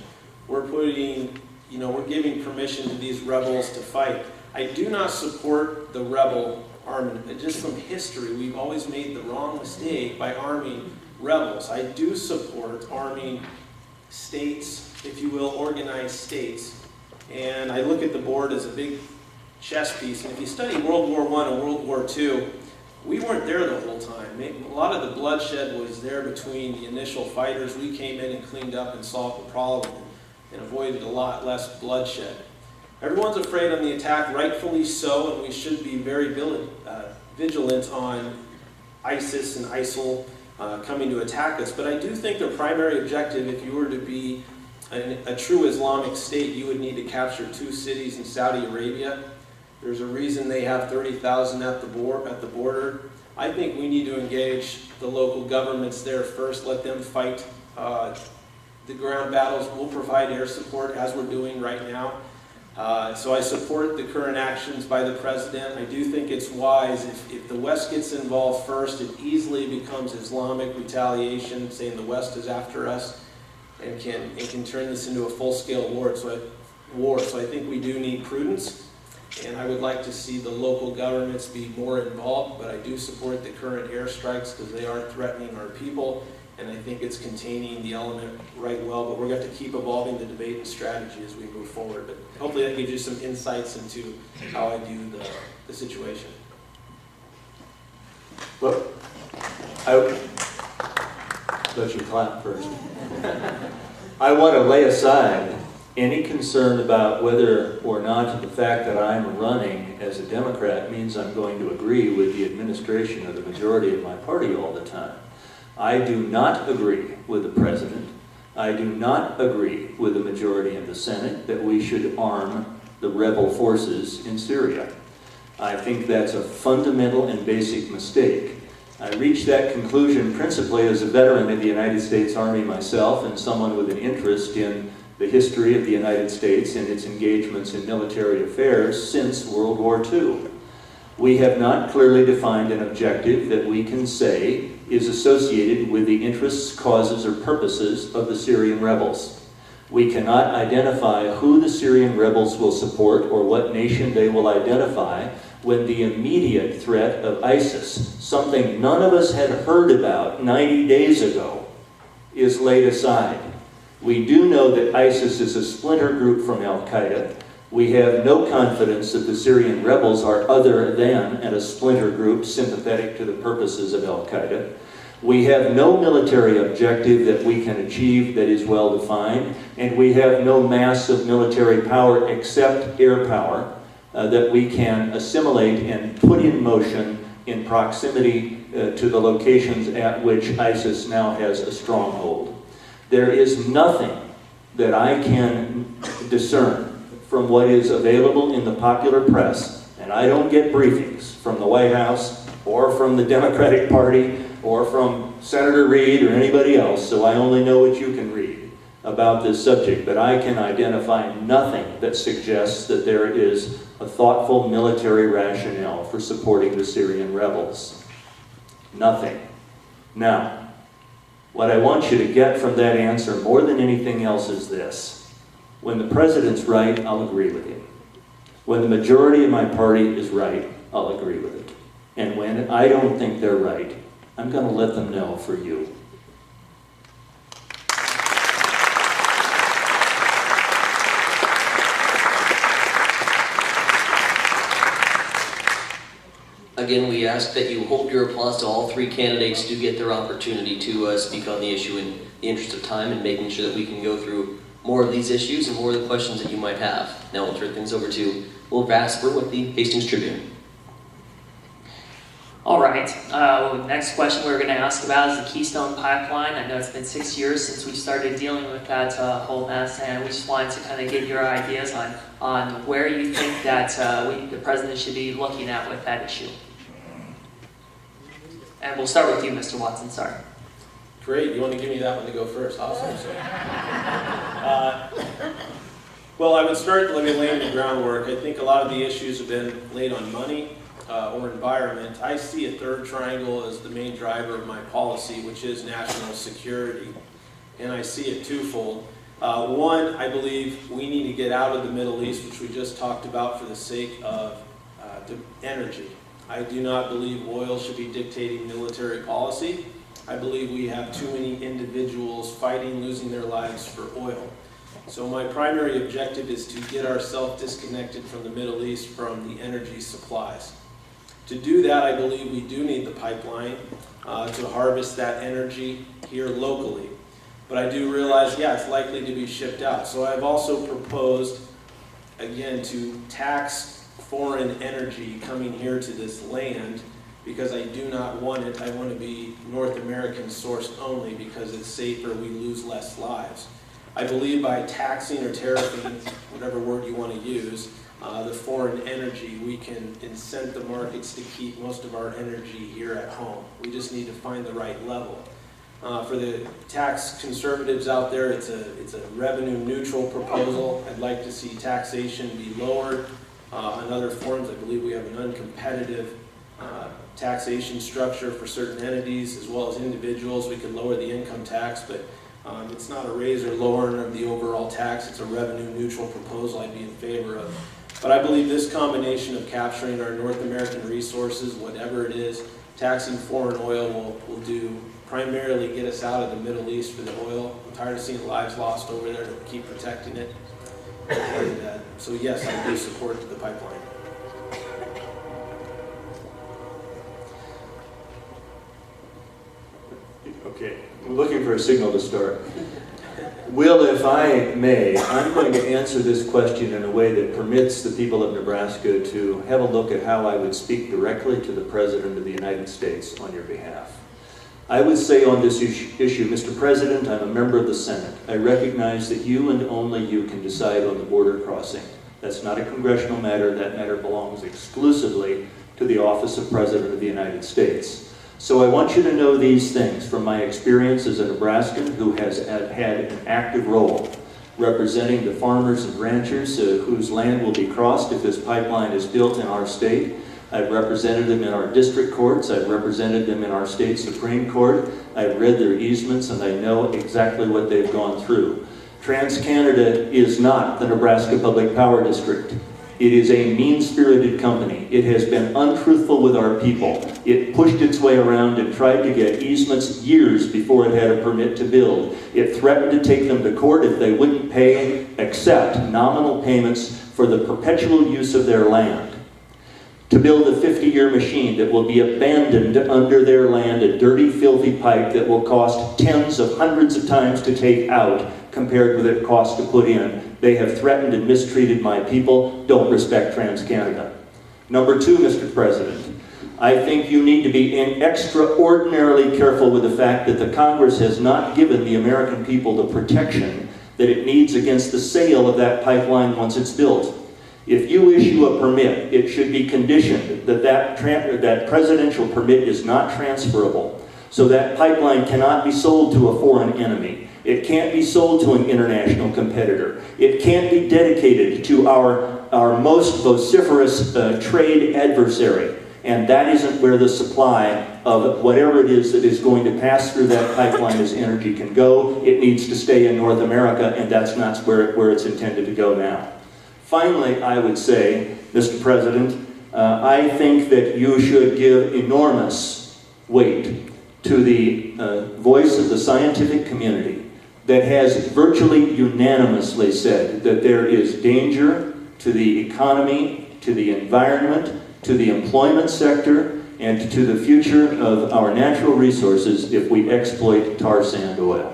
We're giving permission to these rebels to fight. I do not support the rebel armament. Just from history, we've always made the wrong mistake by arming rebels. I do support arming states, if you will, organized states. And I look at the board as a big chess piece. And if you study World War I and World War II, we weren't there the whole time. A lot of the bloodshed was there between the initial fighters. We came in and cleaned up and solved the problem and avoided a lot less bloodshed. Everyone's afraid on the attack, rightfully so, and we should be very vigilant on ISIS and ISIL coming to attack us. But I do think their primary objective, if you were to be a true Islamic state, you would need to capture 2 cities in Saudi Arabia. There's a reason they have 30,000 at the border. I think we need to engage the local governments there first, let them fight the ground battles. We'll provide air support, as we're doing right now. So I support the current actions by the president. I do think it's wise. If the West gets involved first, it easily becomes Islamic retaliation, saying the West is after us, and can turn this into a full-scale war. So I think we do need prudence, and I would like to see the local governments be more involved, but I do support the current airstrikes because they are threatening our people, and I think it's containing the element right well, but we're going to have to keep evolving the debate and strategy as we move forward. But hopefully that gives you some insights into how I view the situation. Well, I let you clap first. I want to lay aside any concern about whether or not the fact that I'm running as a Democrat means I'm going to agree with the administration or the majority of my party all the time. I do not agree with the president. I do not agree with the majority of the Senate that we should arm the rebel forces in Syria. I think that's a fundamental and basic mistake. I reached that conclusion principally as a veteran of the United States Army myself and someone with an interest in the history of the United States and its engagements in military affairs since World War II. We have not clearly defined an objective that we can say is associated with the interests, causes, or purposes of the Syrian rebels. We cannot identify who the Syrian rebels will support or what nation they will identify when the immediate threat of ISIS, something none of us had heard about 90 days ago, is laid aside. We do know that ISIS is a splinter group from Al-Qaeda. We have no confidence that the Syrian rebels are other than a splinter group sympathetic to the purposes of Al-Qaeda. We have no military objective that we can achieve that is well defined, and we have no mass of military power except air power that we can assimilate and put in motion in proximity to the locations at which ISIS now has a stronghold. There is nothing that I can discern from what is available in the popular press, and I don't get briefings from the White House or from the Democratic Party or from Senator Reid or anybody else, so I only know what you can read about this subject, but I can identify nothing that suggests that there is a thoughtful military rationale for supporting the Syrian rebels. Nothing. Now, what I want you to get from that answer more than anything else is this. When the president's right, I'll agree with him. When the majority of my party is right, I'll agree with it. And when I don't think they're right, I'm going to let them know for you. Again, we ask that you hold your applause to all three candidates to get their opportunity to speak on the issue in the interest of time and making sure that we can go through more of these issues and more of the questions that you might have. Now we'll turn things over to Will Vasper with the Hastings Tribune. All right, the next question we're going to ask about is the Keystone pipeline. I know it's been 6 years since we started dealing with that whole mess, and we just wanted to kind of get your ideas on where you think that the president should be looking at with that issue. And we'll start with you, Mr. Watson, sorry. Great, you want to give me that one to go first? Awesome. Well, I would start laying the groundwork. I think a lot of the issues have been laid on money or environment. I see a third triangle as the main driver of my policy, which is national security. And I see it twofold. One, I believe we need to get out of the Middle East, which we just talked about, for the sake of energy. I do not believe oil should be dictating military policy. I believe we have too many individuals fighting, losing their lives for oil. So my primary objective is to get ourselves disconnected from the Middle East from the energy supplies. To do that, I believe we do need the pipeline to harvest that energy here locally. But I do realize, it's likely to be shipped out. So I've also proposed, again, to tax foreign energy coming here to this land, because I do not want it. I want to be North American sourced only because it's safer, we lose less lives. I believe by taxing or tariffing, whatever word you want to use, the foreign energy, we can incent the markets to keep most of our energy here at home. We just need to find the right level. For the tax conservatives out there, it's a revenue neutral proposal. I'd like to see taxation be lowered on other forms. I believe we have an uncompetitive taxation structure for certain entities as well as individuals. We could lower the income tax, but it's not a raise or lowering of the overall tax. It's a revenue neutral proposal I'd be in favor of. But I believe this combination of capturing our North American resources, whatever it is, taxing foreign oil will do primarily get us out of the Middle East for the oil. I'm tired of seeing lives lost over there to keep protecting it. And, so yes, I do support the pipeline. Okay, I'm looking for a signal to start. Will, if I may, I'm going to answer this question in a way that permits the people of Nebraska to have a look at how I would speak directly to the President of the United States on your behalf. I would say on this issue, Mr. President, I'm a member of the Senate. I recognize that you and only you can decide on the border crossing. That's not a congressional matter. That matter belongs exclusively to the office of President of the United States. So I want you to know these things from my experience as a Nebraskan who has had an active role representing the farmers and ranchers whose land will be crossed if this pipeline is built in our state. I've represented them in our district courts. I've represented them in our state Supreme Court. I've read their easements, and I know exactly what they've gone through. TransCanada is not the Nebraska Public Power District. It is a mean-spirited company. It has been untruthful with our people. It pushed its way around and tried to get easements years before it had a permit to build. It threatened to take them to court if they wouldn't pay, except nominal payments for the perpetual use of their land. To build a 50-year machine that will be abandoned under their land, a dirty, filthy pipe that will cost tens of hundreds of times to take out compared with it cost to put in. They have threatened and mistreated my people. Don't respect TransCanada. Number two, Mr. President, I think you need to be extraordinarily careful with the fact that the Congress has not given the American people the protection that it needs against the sale of that pipeline once it's built. If you issue a permit, it should be conditioned that that presidential permit is not transferable. So that pipeline cannot be sold to a foreign enemy. It can't be sold to an international competitor. It can't be dedicated to our most vociferous trade adversary. And that isn't where the supply of whatever it is that is going to pass through that pipeline as energy can go. It needs to stay in North America, and that's not where it's intended to go now. Finally, I would say, Mr. President, I think that you should give enormous weight to the voice of the scientific community that has virtually unanimously said that there is danger to the economy, to the environment, to the employment sector, and to the future of our natural resources if we exploit tar sand oil.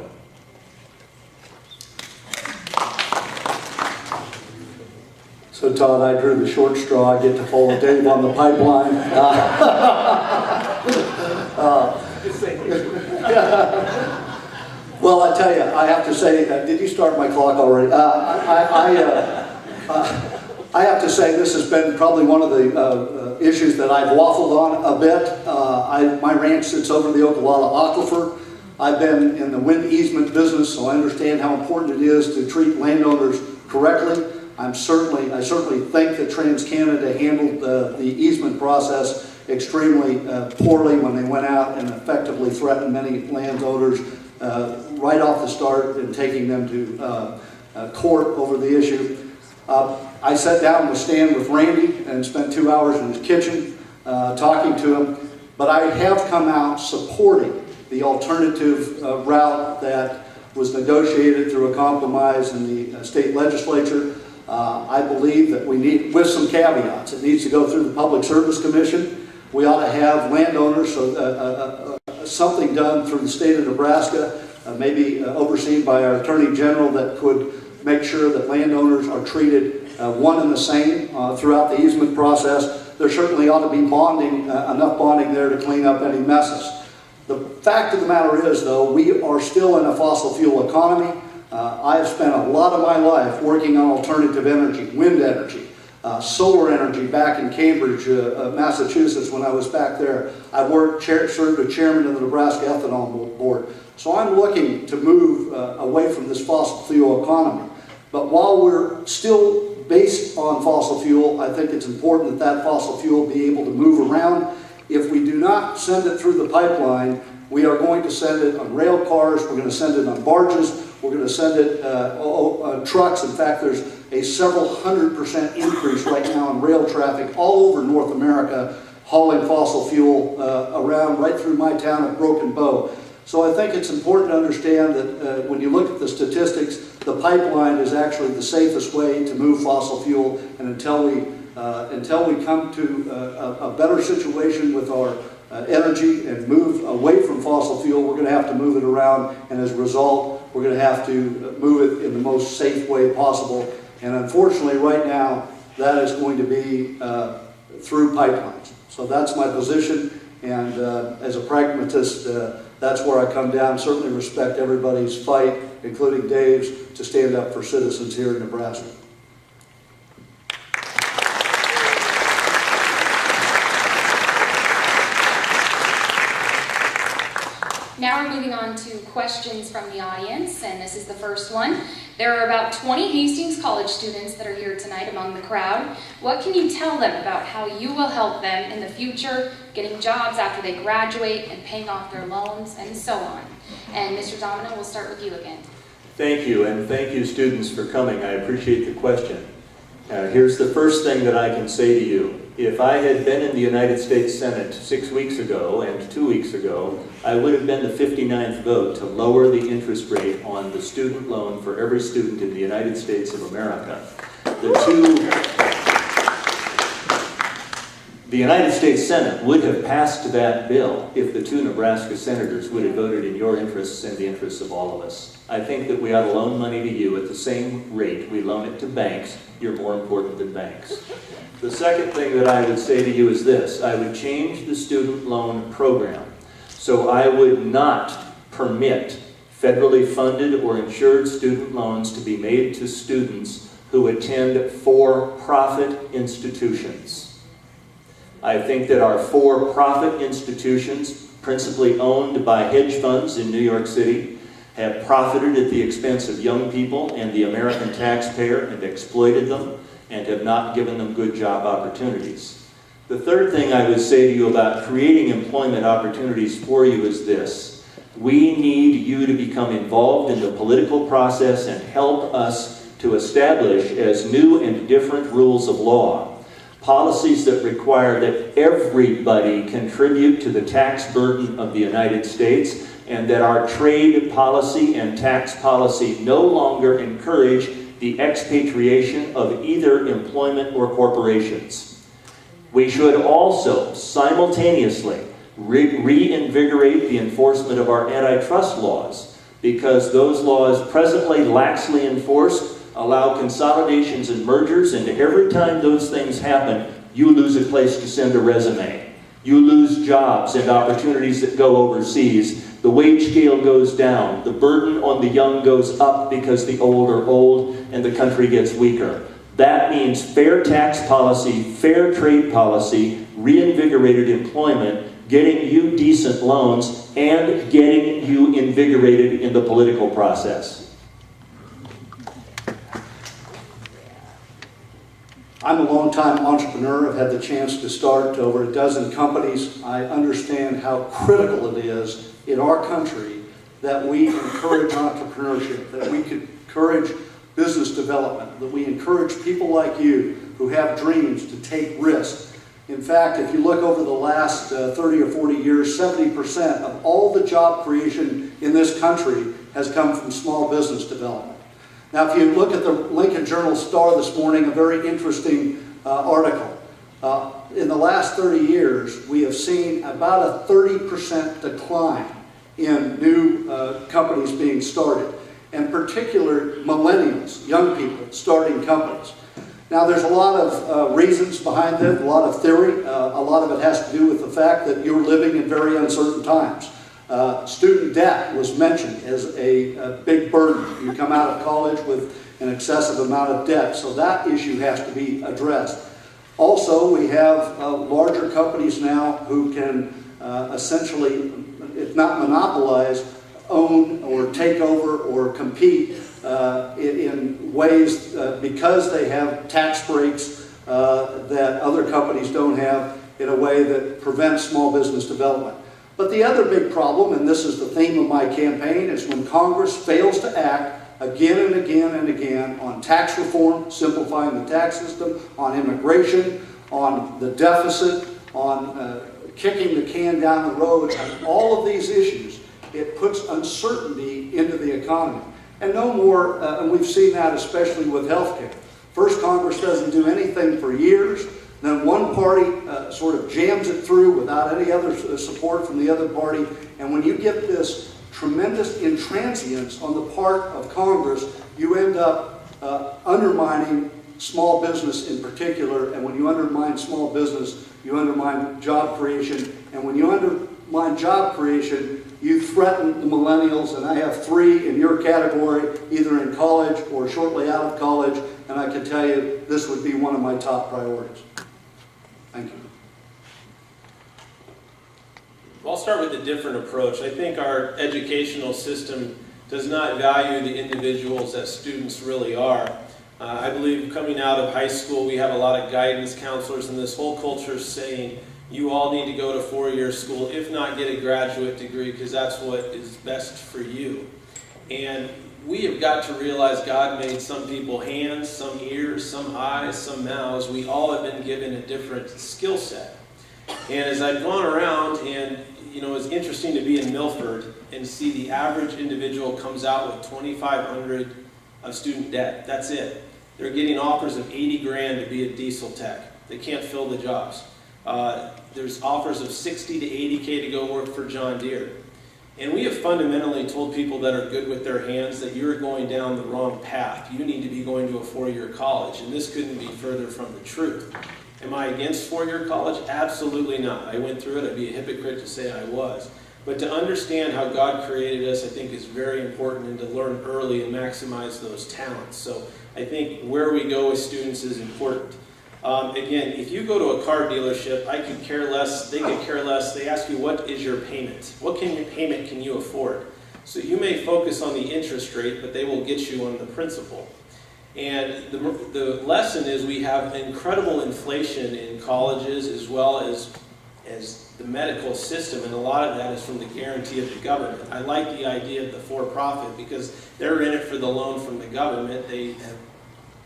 So Todd, I drew the short straw. I get to follow Dave on the pipeline. Well, I tell you, I have to say, did you start my clock already? I have to say this has been probably one of the issues that I've waffled on a bit. My ranch sits over the Okalala Aquifer. I've been in the wind easement business, so I understand how important it is to treat landowners correctly. I certainly think that TransCanada handled the easement process extremely poorly when they went out and effectively threatened many landowners right off the start and taking them to court over the issue. I sat down with Stan with Randy and spent 2 hours in his kitchen talking to him, but I have come out supporting the alternative route that was negotiated through a compromise in the state legislature. I believe that we need, with some caveats, it needs to go through the Public Service Commission. We ought to have landowners, so something done through the state of Nebraska, maybe overseen by our Attorney General, that could make sure that landowners are treated one and the same throughout the easement process. There certainly ought to be bonding, enough bonding there to clean up any messes. The fact of the matter is, though, we are still in a fossil fuel economy. I have spent a lot of my life working on alternative energy, wind energy, solar energy back in Cambridge, Massachusetts when I was back there. I served as chairman of the Nebraska Ethanol Board. So I'm looking to move away from this fossil fuel economy. But while we're still based on fossil fuel, I think it's important that that fossil fuel be able to move around. If we do not send it through the pipeline, we are going to send it on rail cars, we're going to send it on barges, we're going to send it on trucks. In fact, there's a several 100% increase right now in rail traffic all over North America, hauling fossil fuel around right through my town of Broken Bow. So I think it's important to understand that when you look at the statistics, the pipeline is actually the safest way to move fossil fuel, and until we come to a better situation with our energy and move away from fossil fuel, we're going to have to move it around, and as a result, we're going to have to move it in the most safe way possible. And unfortunately, right now, that is going to be through pipelines. So that's my position, and as a pragmatist, that's where I come down. Certainly respect everybody's fight, including Dave's, to stand up for citizens here in Nebraska. Now we're moving on to questions from the audience, and this is the first one. There are about 20 Hastings College students that are here tonight among the crowd. What can you tell them about how you will help them in the future, getting jobs after they graduate and paying off their loans and so on? And Mr. Domina, we'll start with you again. Thank you, and thank you students for coming. I appreciate the question. Here's the first thing that I can say to you. If I had been in the United States Senate 6 weeks ago and 2 weeks ago, I would have been the 59th vote to lower the interest rate on the student loan for every student in the United States of America. The United States Senate would have passed that bill if the 2 Nebraska senators would have voted in your interests and the interests of all of us. I think that we ought to loan money to you at the same rate we loan it to banks. You're more important than banks. The second thing that I would say to you is this. I would change the student loan program. So I would not permit federally funded or insured student loans to be made to students who attend for-profit institutions. I think that our for-profit institutions, principally owned by hedge funds in New York City, have profited at the expense of young people and the American taxpayer and exploited them and have not given them good job opportunities. The third thing I would say to you about creating employment opportunities for you is this. We need you to become involved in the political process and help us to establish as new and different rules of law policies that require that everybody contribute to the tax burden of the United States, and that our trade policy and tax policy no longer encourage the expatriation of either employment or corporations. We should also simultaneously reinvigorate the enforcement of our antitrust laws, because those laws presently laxly enforced allow consolidations and mergers, and every time those things happen, you lose a place to send a resume. You lose jobs and opportunities that go overseas. The wage scale goes down. The burden on the young goes up because the old are old and the country gets weaker. That means fair tax policy, fair trade policy, reinvigorated employment, getting you decent loans, and getting you invigorated in the political process. I'm a longtime entrepreneur. I've had the chance to start over a dozen companies. I understand how critical it is in our country that we encourage entrepreneurship, that we encourage business development, that we encourage people like you who have dreams to take risks. In fact, if you look over the last 30 or 40 years, 70% of all the job creation in this country has come from small business development. Now, if you look at the Lincoln Journal-Star this morning, a very interesting article. In the last 30 years, we have seen about a 30% decline in new companies being started, and particularly millennials, young people, starting companies. Now, there's a lot of reasons behind it, a lot of theory. A lot of it has to do with the fact that you're living in very uncertain times. Student debt was mentioned as a big burden. You come out of college with an excessive amount of debt, so that issue has to be addressed. Also, we have larger companies now who can essentially, if not monopolize, own or take over or compete in ways because they have tax breaks that other companies don't have, in a way that prevents small business development. But the other big problem, and this is the theme of my campaign, is when Congress fails to act again and again and again on tax reform, simplifying the tax system, on immigration, on the deficit, on kicking the can down the road, on all of these issues, it puts uncertainty into the economy. And no more, and we've seen that especially with health care. First, Congress doesn't do anything for years. Then one party sort of jams it through without any other support from the other party. And when you get this tremendous intransience on the part of Congress, you end up undermining small business in particular. And when you undermine small business, you undermine job creation. And when you undermine job creation, you threaten the millennials. And I have 3 in your category, either in college or shortly out of college. And I can tell you this would be one of my top priorities. Thank you. I'll start with a different approach. I think our educational system does not value the individuals that students really are. I believe coming out of high school, we have a lot of guidance counselors, and this whole culture is saying, you all need to go to four-year school, if not get a graduate degree, because that's what is best for you. And we have got to realize God made some people hands, some ears, some eyes, some mouths. We all have been given a different skill set. And as I've gone around, and it's interesting to be in Milford and see the average individual comes out with $2,500 of student debt. That's it. They're getting offers of 80 grand to be a diesel tech. They can't fill the jobs. There's offers of 60 to 80K to go work for John Deere. And we have fundamentally told people that are good with their hands that you're going down the wrong path. You need to be going to a four-year college, and this couldn't be further from the truth. Am I against four-year college? Absolutely not. I went through it. I'd be a hypocrite to say I was. But to understand how God created us, I think, is very important, and to learn early and maximize those talents. So I think where we go with students is important. Again, if you go to a car dealership, I could care less, they could care less. They ask you, what is your payment? What payment can you afford? So you may focus on the interest rate, but they will get you on the principal. And the lesson is we have incredible inflation in colleges as well as the medical system, and a lot of that is from the guarantee of the government. I like the idea of the for-profit because they're in it for the loan from the government. They have,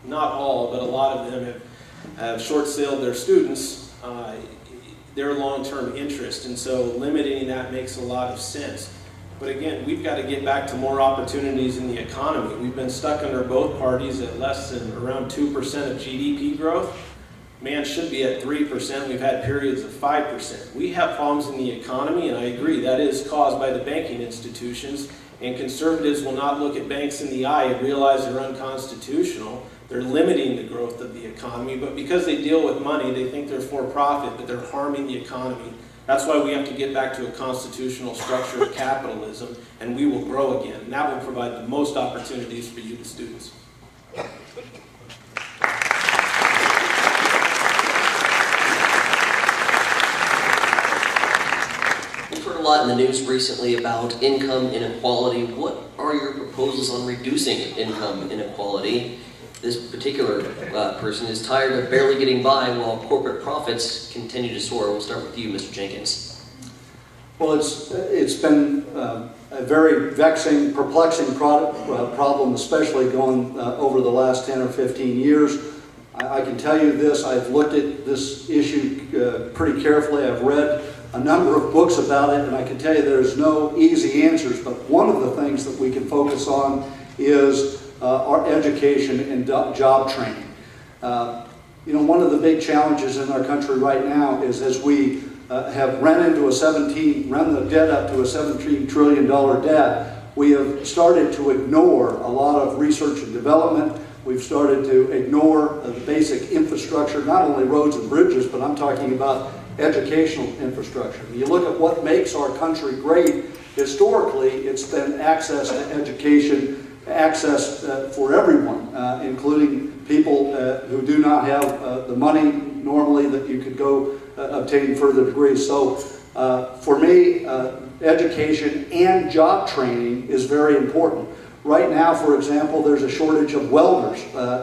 not all, but a lot of them have short-sailed their students, their long-term interest, and so limiting that makes a lot of sense. But again, we've got to get back to more opportunities in the economy. We've been stuck under both parties at less than around 2% of GDP growth. Man should be at 3%. We've had periods of 5%. We have problems in the economy, and I agree, that is caused by the banking institutions, and conservatives will not look at banks in the eye and realize they're unconstitutional. They're limiting the growth of the economy, but because they deal with money, they think they're for profit, but they're harming the economy. That's why we have to get back to a constitutional structure of capitalism, and we will grow again. And that will provide the most opportunities for you, the students. We've heard a lot in the news recently about income inequality. What are your proposals on reducing income inequality? This particular person is tired of barely getting by while corporate profits continue to soar. We'll start with you, Mr. Jenkins. Well, it's been a very vexing, perplexing problem, especially going over the last 10 or 15 years. I can tell you this, I've looked at this issue pretty carefully. I've read a number of books about it, and I can tell you there's no easy answers, but one of the things that we can focus on is our education and job training. One of the big challenges in our country right now is as we have run the debt up to a $17 trillion debt, we have started to ignore a lot of research and development. We've started to ignore the basic infrastructure, not only roads and bridges, but I'm talking about educational infrastructure. When you look at what makes our country great, historically, it's been access to education, access for everyone, including people who do not have the money normally that you could go obtain further degrees. So for me, education and job training is very important. Right now, for example, there's a shortage of welders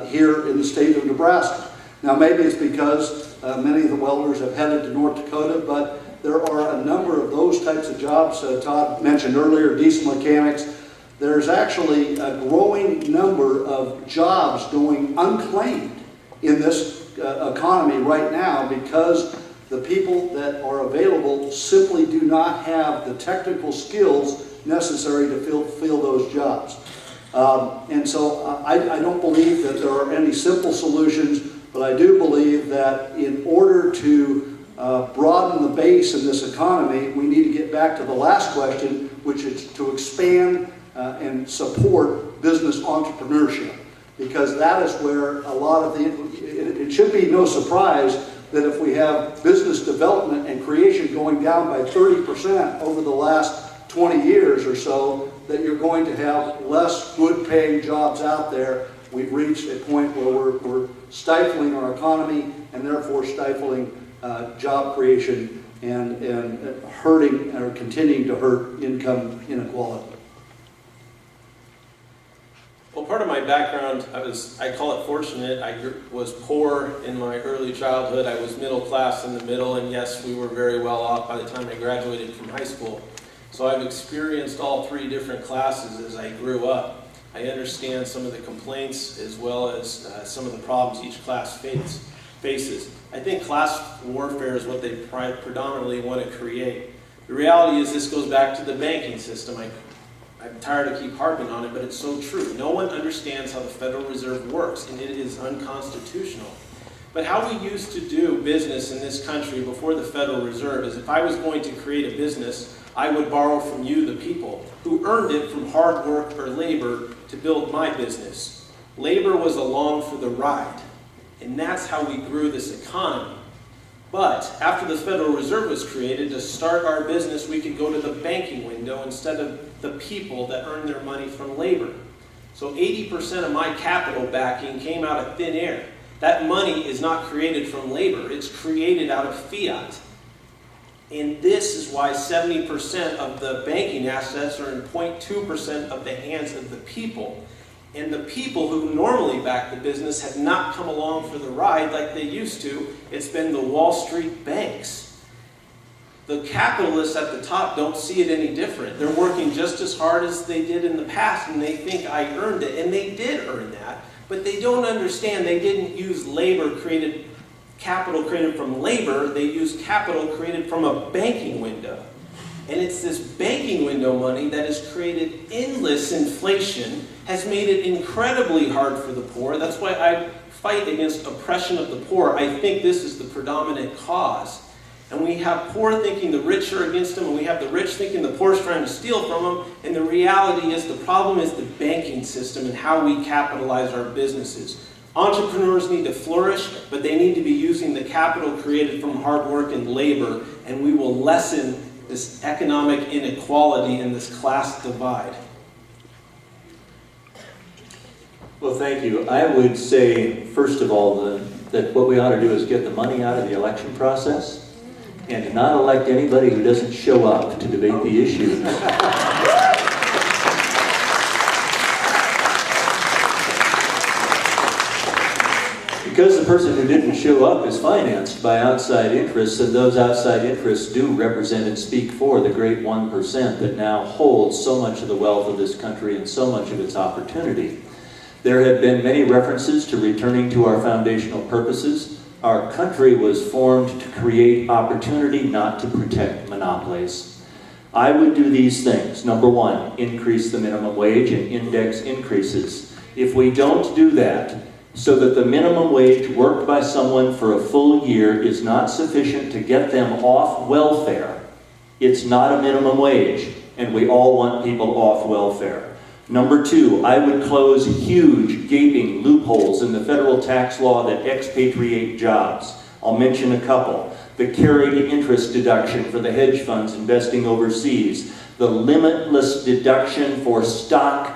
here in the state of Nebraska. Now maybe it's because many of the welders have headed to North Dakota, but there are a number of those types of jobs. Todd mentioned earlier, diesel mechanics. There's actually a growing number of jobs going unclaimed in this economy right now because the people that are available simply do not have the technical skills necessary to fill those jobs. And so I don't believe that there are any simple solutions, but I do believe that in order to broaden the base in this economy, we need to get back to the last question, which is to expand and support business entrepreneurship, because that is where a lot of it should be no surprise that if we have business development and creation going down by 30% over the last 20 years or so, that you're going to have less good paying jobs out there. We've reached a point where we're stifling our economy and therefore stifling job creation and hurting or continuing to hurt income inequality. Well, part of my background, I call it fortunate. I was poor in my early childhood. I was middle class in the middle, and yes, we were very well off by the time I graduated from high school. So I've experienced all three different classes as I grew up. I understand some of the complaints as well as some of the problems each class faces. I think class warfare is what they predominantly want to create. The reality is this goes back to the banking system. I'm tired of keep harping on it, but it's so true. No one understands how the Federal Reserve works, and it is unconstitutional. But how we used to do business in this country before the Federal Reserve is if I was going to create a business, I would borrow from you, the people, who earned it from hard work or labor to build my business. Labor was along for the ride, and that's how we grew this economy. But after the Federal Reserve was created, to start our business, we could go to the banking window instead of the people that earn their money from labor. So 80% of my capital backing came out of thin air. That money is not created from labor, it's created out of fiat. And this is why 70% of the banking assets are in 0.2% of the hands of the people. And the people who normally back the business have not come along for the ride like they used to. It's been the Wall Street banks. The capitalists at the top don't see it any different. They're working just as hard as they did in the past, and they think I earned it. And they did earn that, but they don't understand they didn't use capital created from labor. They used capital created from a banking window. And it's this banking window money that has created endless inflation, has made it incredibly hard for the poor. That's why I fight against oppression of the poor. I think this is the predominant cause. And we have poor thinking the rich are against them, and we have the rich thinking the poor is trying to steal from them. And the reality is the problem is the banking system and how we capitalize our businesses. Entrepreneurs need to flourish, but they need to be using the capital created from hard work and labor, and we will lessen this economic inequality and this class divide. Well, thank you. I would say, first of all, that what we ought to do is get the money out of the election process and not elect anybody who doesn't show up to debate the issues. Because the person who didn't show up is financed by outside interests, and those outside interests do represent and speak for the great 1% that now holds so much of the wealth of this country and so much of its opportunity. There have been many references to returning to our foundational purposes. Our country was formed to create opportunity, not to protect monopolies. I would do these things. Number one, increase the minimum wage and index increases. If we don't do that, so that the minimum wage worked by someone for a full year is not sufficient to get them off welfare, it's not a minimum wage, and we all want people off welfare. Number two, I would close huge, gaping loopholes in the federal tax law that expatriate jobs. I'll mention a couple. The carried interest deduction for the hedge funds investing overseas, the limitless deduction for stock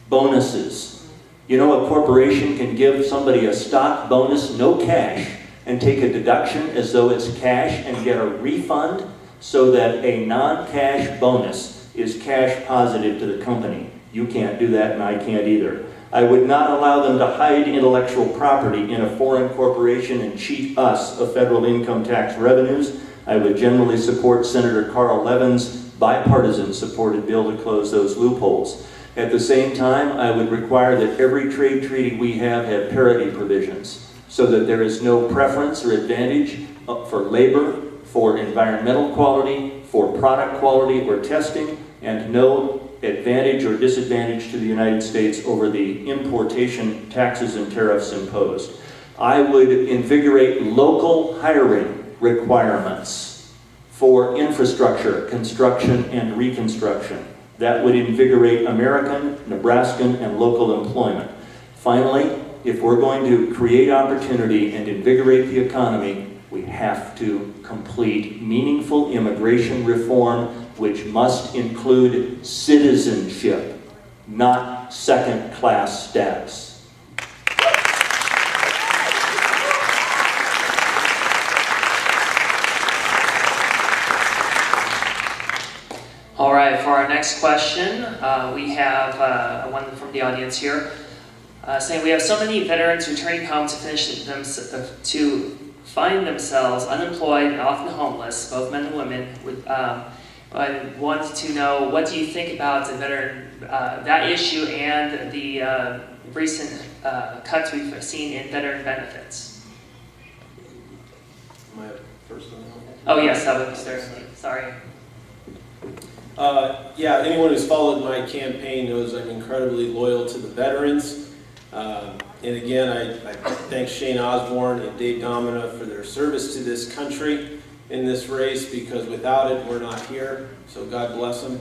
bonuses. You know, a corporation can give somebody a stock bonus, no cash, and take a deduction as though it's cash and get a refund so that a non-cash bonus is cash positive to the company. You can't do that, and I can't either. I would not allow them to hide intellectual property in a foreign corporation and cheat us of federal income tax revenues. I would generally support Senator Carl Levin's bipartisan supported bill to close those loopholes. At the same time, I would require that every trade treaty we have parity provisions so that there is no preference or advantage for labor, for environmental quality, for product quality or testing, and no advantage or disadvantage to the United States over the importation taxes and tariffs imposed. I would invigorate local hiring requirements for infrastructure, construction, and reconstruction. That would invigorate American, Nebraskan, and local employment. Finally, if we're going to create opportunity and invigorate the economy, we have to complete meaningful immigration reform, which must include citizenship, not second-class status. All right, for our next question, we have one from the audience here saying, we have so many veterans returning home to to find themselves unemployed and often homeless, both men and women. I wanted to know, what do you think about the veteran, that issue and the recent cuts we've seen in veteran benefits? Am I first on that? Oh yes, that was certainly. Sorry. Yeah, anyone who's followed my campaign knows I'm incredibly loyal to the veterans. And again, I thank Shane Osborne and Dave Domina for their service to this country in this race, because without it, we're not here. So God bless them.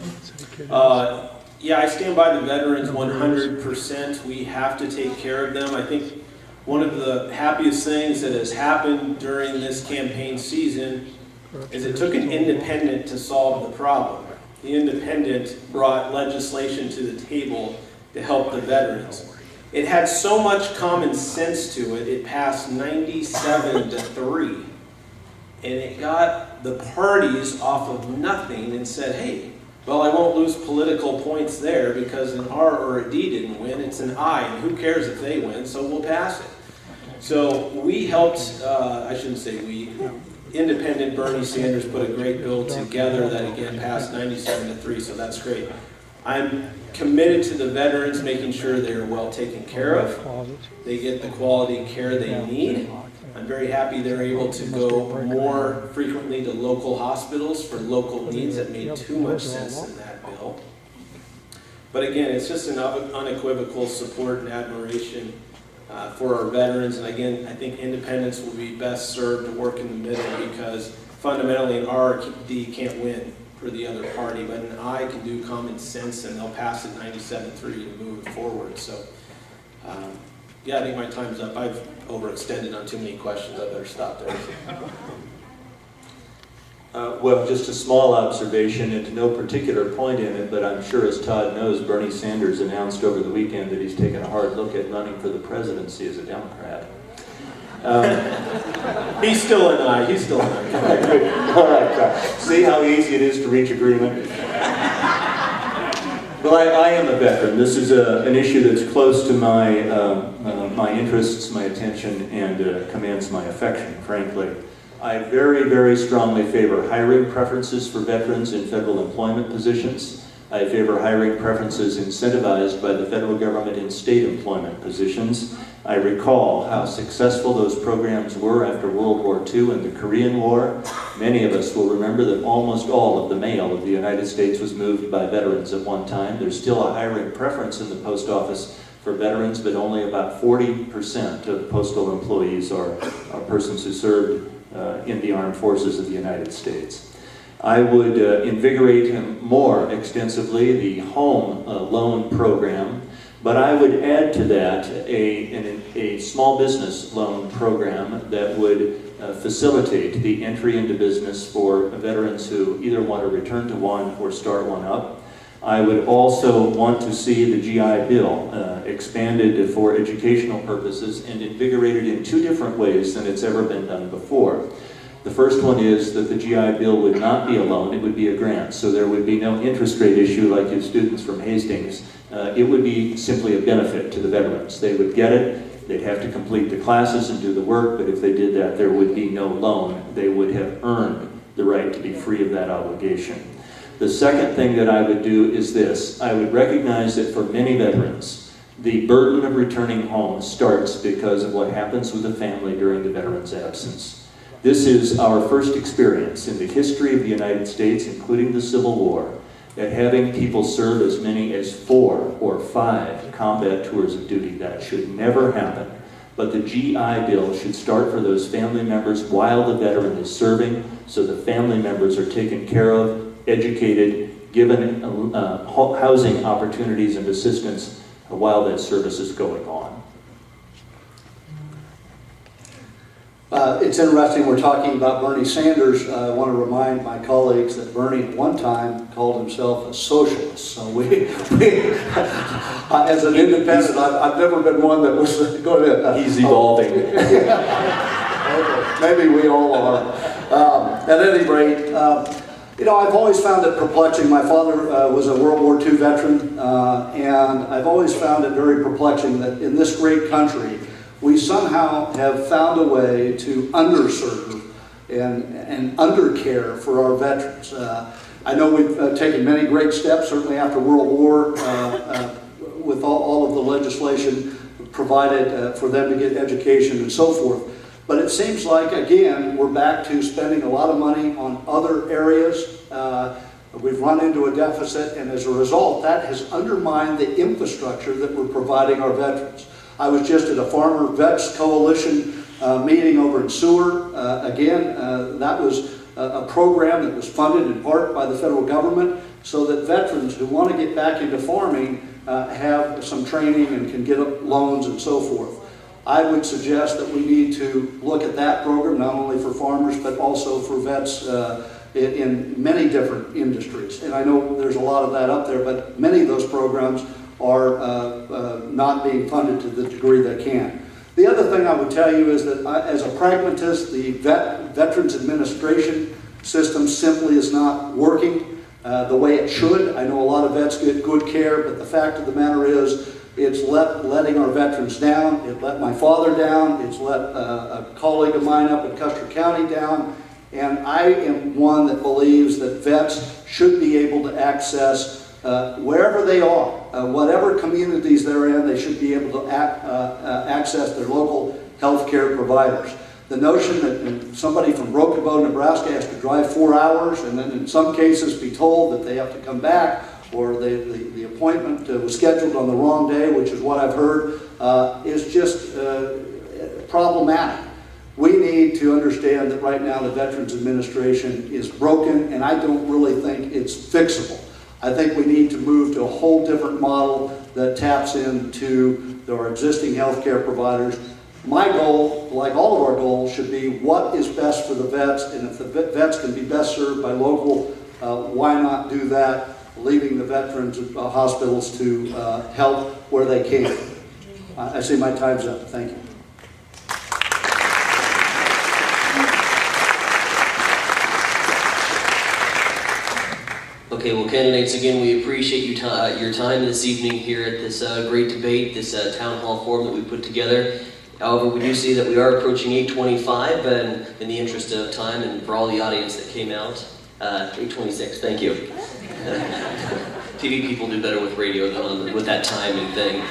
Yeah, I stand by the veterans 100%. We have to take care of them. I think one of the happiest things that has happened during this campaign season is it took an independent to solve the problem. The independent brought legislation to the table to help the veterans. It had so much common sense to it, it passed 97-3. And it got the parties off of nothing and said, hey, well, I won't lose political points there because an R or a D didn't win, it's an I, and who cares if they win, so we'll pass it. So we helped, I shouldn't say we, independent Bernie Sanders put a great bill together that again passed 97-3, so that's great. I'm committed to the veterans, making sure they're well taken care of. They get the quality care they need. I'm very happy they're able to go more frequently to local hospitals for local needs. That made too much sense in that bill. But again, it's just an unequivocal support and admiration for our veterans. And again, I think independents will be best served to work in the middle, because fundamentally an R or D can't win for the other party, but an I can do common sense and they'll pass it 97-3 to move it forward. So yeah, I think my time's up. I've overextended on too many questions. I better stop there. Well, just a small observation, and to no particular point in it, but I'm sure, as Todd knows, Bernie Sanders announced over the weekend that he's taken a hard look at running for the presidency as a Democrat. He's still an I. He's still an I. All right, Todd. See how easy it is to reach agreement? Well, I am a veteran. This is an issue that's close to my my interests, my attention, and commands my affection, frankly. I very, very strongly favor hiring preferences for veterans in federal employment positions. I favor hiring preferences incentivized by the federal government in state employment positions. I recall how successful those programs were after World War II and the Korean War. Many of us will remember that almost all of the mail of the United States was moved by veterans at one time. There's still a hiring preference in the post office for veterans, but only about 40% of postal employees are persons who served in the armed forces of the United States. I would invigorate more extensively the home loan program, but I would add to that a small business loan program that would facilitate the entry into business for veterans who either want to return to one or start one up. I would also want to see the GI Bill expanded for educational purposes and invigorated in two different ways than it's ever been done before. The first one is that the GI Bill would not be a loan, it would be a grant. So there would be no interest rate issue like you students from Hastings. It would be simply a benefit to the veterans. They would get it, they'd have to complete the classes and do the work, but if they did that, there would be no loan. They would have earned the right to be free of that obligation. The second thing that I would do is this. I would recognize that for many veterans, the burden of returning home starts because of what happens with the family during the veteran's absence. This is our first experience in the history of the United States, including the Civil War, at having people serve as many as 4 or 5 combat tours of duty. That should never happen. But the GI Bill should start for those family members while the veteran is serving, so the family members are taken care of, educated, given housing opportunities and assistance while that service is going on. It's interesting we're talking about Bernie Sanders. I want to remind my colleagues that Bernie at one time called himself a socialist. So we as an independent, I've never been one that was going to... He's evolving. Okay, maybe we all are. At any rate, You know, I've always found it perplexing. My father was a World War II veteran, and I've always found it very perplexing that in this great country, we somehow have found a way to underserve and undercare for our veterans. I know we've taken many great steps, certainly after World War, with all of the legislation provided for them to get education and so forth. But it seems like, again, we're back to spending a lot of money on other areas. We've run into a deficit, and as a result, that has undermined the infrastructure that we're providing our veterans. I was just at a Farmer Vets Coalition meeting over in Seward. That was a program that was funded in part by the federal government so that veterans who want to get back into farming have some training and can get loans and so forth. I would suggest that we need to look at that program, not only for farmers, but also for vets in many different industries. And I know there's a lot of that up there, but many of those programs are not being funded to the degree they can. The other thing I would tell you is that as a pragmatist, the Veterans Administration system simply is not working the way it should. I know a lot of vets get good care, but the fact of the matter is it's letting our veterans down. It let my father down. It's let a colleague of mine up in Custer County down. And I am one that believes that vets should be able to access wherever they are, whatever communities they're in, they should be able to access their local health care providers. The notion that somebody from Broken Bow, Nebraska has to drive 4 hours and then in some cases be told that they have to come back, or the appointment was scheduled on the wrong day, which is what I've heard, is just problematic. We need to understand that right now the Veterans Administration is broken, and I don't really think it's fixable. I think we need to move to a whole different model that taps into our existing healthcare providers. My goal, like all of our goals, should be what is best for the vets, and if the vets can be best served by local, why not do that, leaving the veterans hospitals to help where they can. I see my time's up. Thank you. Okay, well, candidates, again, we appreciate your time this evening here at this great debate, this town hall forum that we put together. However, we do see that we are approaching 8:25, and in the interest of time and for all the audience that came out, 8:26, thank you. TV people do better with radio than with that timing thing.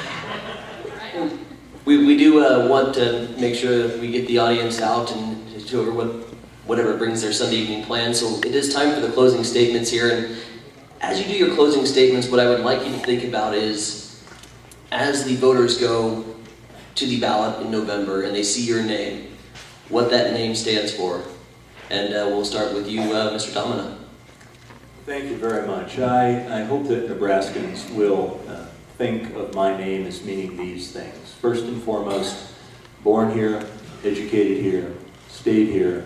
We do want to make sure that we get the audience out and to whatever brings their Sunday evening plan. So it is time for the closing statements here. And as you do your closing statements, what I would like you to think about is, as the voters go to the ballot in November and they see your name, what that name stands for. And we'll start with you, Mr. Domina. Thank you very much. I hope that Nebraskans will think of my name as meaning these things. First and foremost, born here, educated here, stayed here,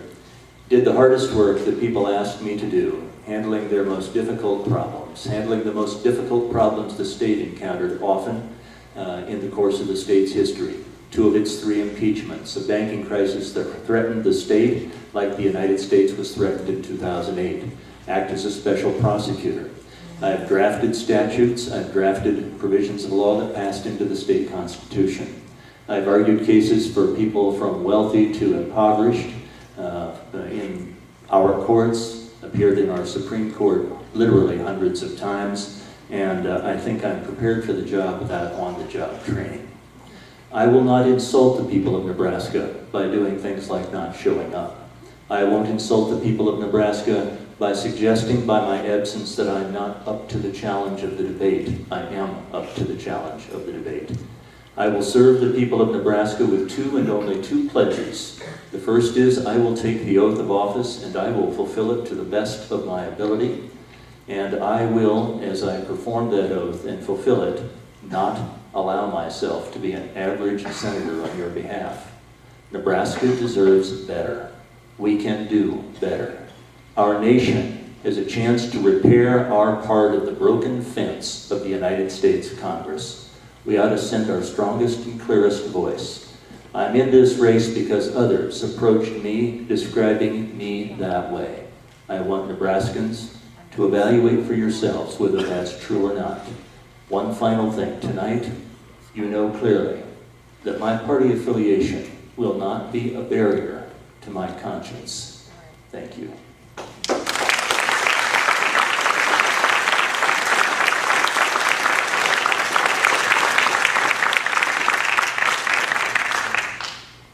did the hardest work that people asked me to do, handling their most difficult problems, handling the most difficult problems the state encountered often in the course of the state's history. 2 of its 3 impeachments, a banking crisis that threatened the state like the United States was threatened in 2008. Act as a special prosecutor. I've drafted statutes, I've drafted provisions of law that passed into the state constitution. I've argued cases for people from wealthy to impoverished in our courts, appeared in our Supreme Court literally hundreds of times, and I think I'm prepared for the job without on-the-job training. I will not insult the people of Nebraska by doing things like not showing up. I won't insult the people of Nebraska by suggesting by my absence that I'm not up to the challenge of the debate. I am up to the challenge of the debate. I will serve the people of Nebraska with 2 and only 2 pledges. The first is I will take the oath of office and I will fulfill it to the best of my ability. And I will, as I perform that oath and fulfill it, not allow myself to be an average senator on your behalf. Nebraska deserves better. We can do better. Our nation has a chance to repair our part of the broken fence of the United States Congress. We ought to send our strongest and clearest voice. I'm in this race because others approached me describing me that way. I want Nebraskans to evaluate for yourselves whether that's true or not. One final thing. Tonight, you know clearly that my party affiliation will not be a barrier to my conscience. Thank you.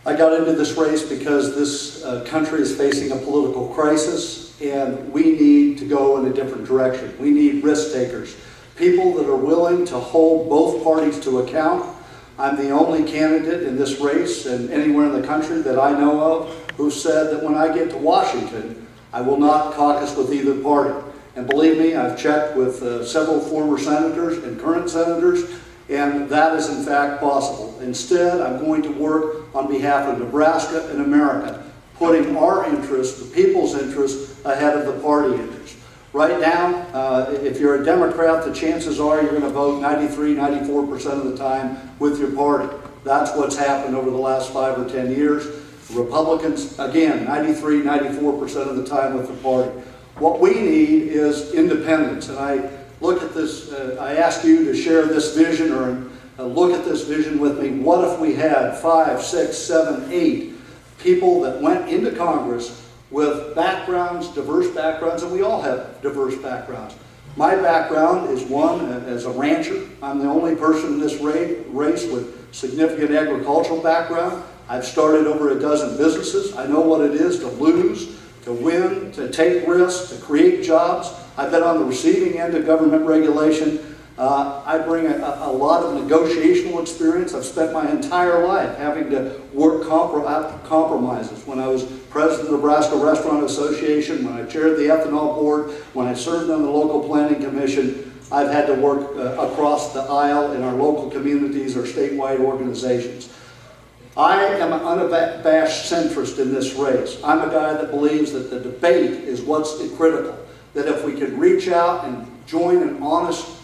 I got into this race because this country is facing a political crisis, and we need to go in a different direction. We need risk takers, people that are willing to hold both parties to account. I'm the only candidate in this race and anywhere in the country that I know of who said that when I get to Washington, I will not caucus with either party. And believe me, I've checked with several former senators and current senators, and that is in fact possible. Instead, I'm going to work on behalf of Nebraska and America, putting our interests, the people's interests, ahead of the party interests. Right now, if you're a Democrat, the chances are you're going to vote 93, 94% of the time with your party. That's what's happened over the last 5 or 10 years. Republicans, again, 93, 94% of the time with the party. What we need is independence. And I look at this, I ask you to share this vision or look at this vision with me. What if we had 5, 6, 7, 8 people that went into Congress with backgrounds, diverse backgrounds, and we all have diverse backgrounds. My background is one as a rancher. I'm the only person in this race with significant agricultural background. I've started over a dozen businesses. I know what it is to lose, to win, to take risks, to create jobs. I've been on the receiving end of government regulation. I bring a lot of negotiational experience. I've spent my entire life having to work compromises. When I was president of the Nebraska Restaurant Association, when I chaired the ethanol board, when I served on the local planning commission, I've had to work across the aisle in our local communities or statewide organizations. I am an unabashed centrist in this race. I'm a guy that believes that the debate is what's critical. That if we could reach out and join an honest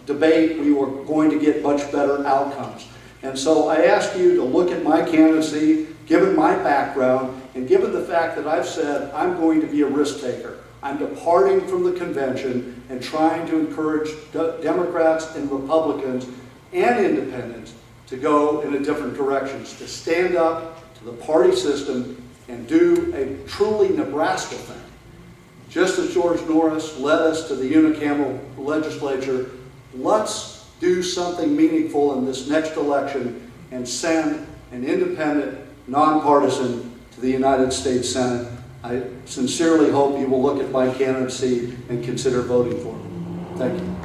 debate, we were going to get much better outcomes. And so I ask you to look at my candidacy, given my background, and given the fact that I've said I'm going to be a risk taker. I'm departing from the convention and trying to encourage Democrats and Republicans and independents to go in a different directions, to stand up to the party system and do a truly Nebraska thing. Just as George Norris led us to the unicameral legislature, let's do something meaningful in this next election and send an independent, nonpartisan to the United States Senate. I sincerely hope you will look at my candidacy and consider voting for me. Thank you.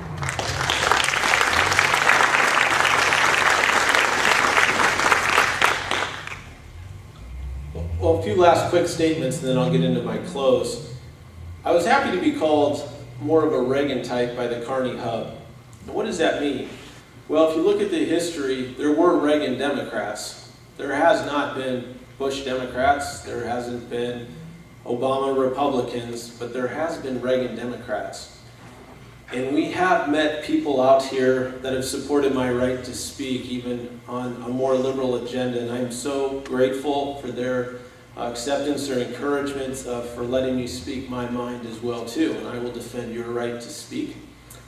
Well, a few last quick statements, and then I'll get into my close. I was happy to be called more of a Reagan type by the Kearney Hub. Now, what does that mean? Well, if you look at the history, there were Reagan Democrats. There has not been Bush Democrats. There hasn't been Obama Republicans, but there has been Reagan Democrats. And we have met people out here that have supported my right to speak, even on a more liberal agenda, and I'm so grateful for their acceptance or encouragement for letting me speak my mind as well too, and I will defend your right to speak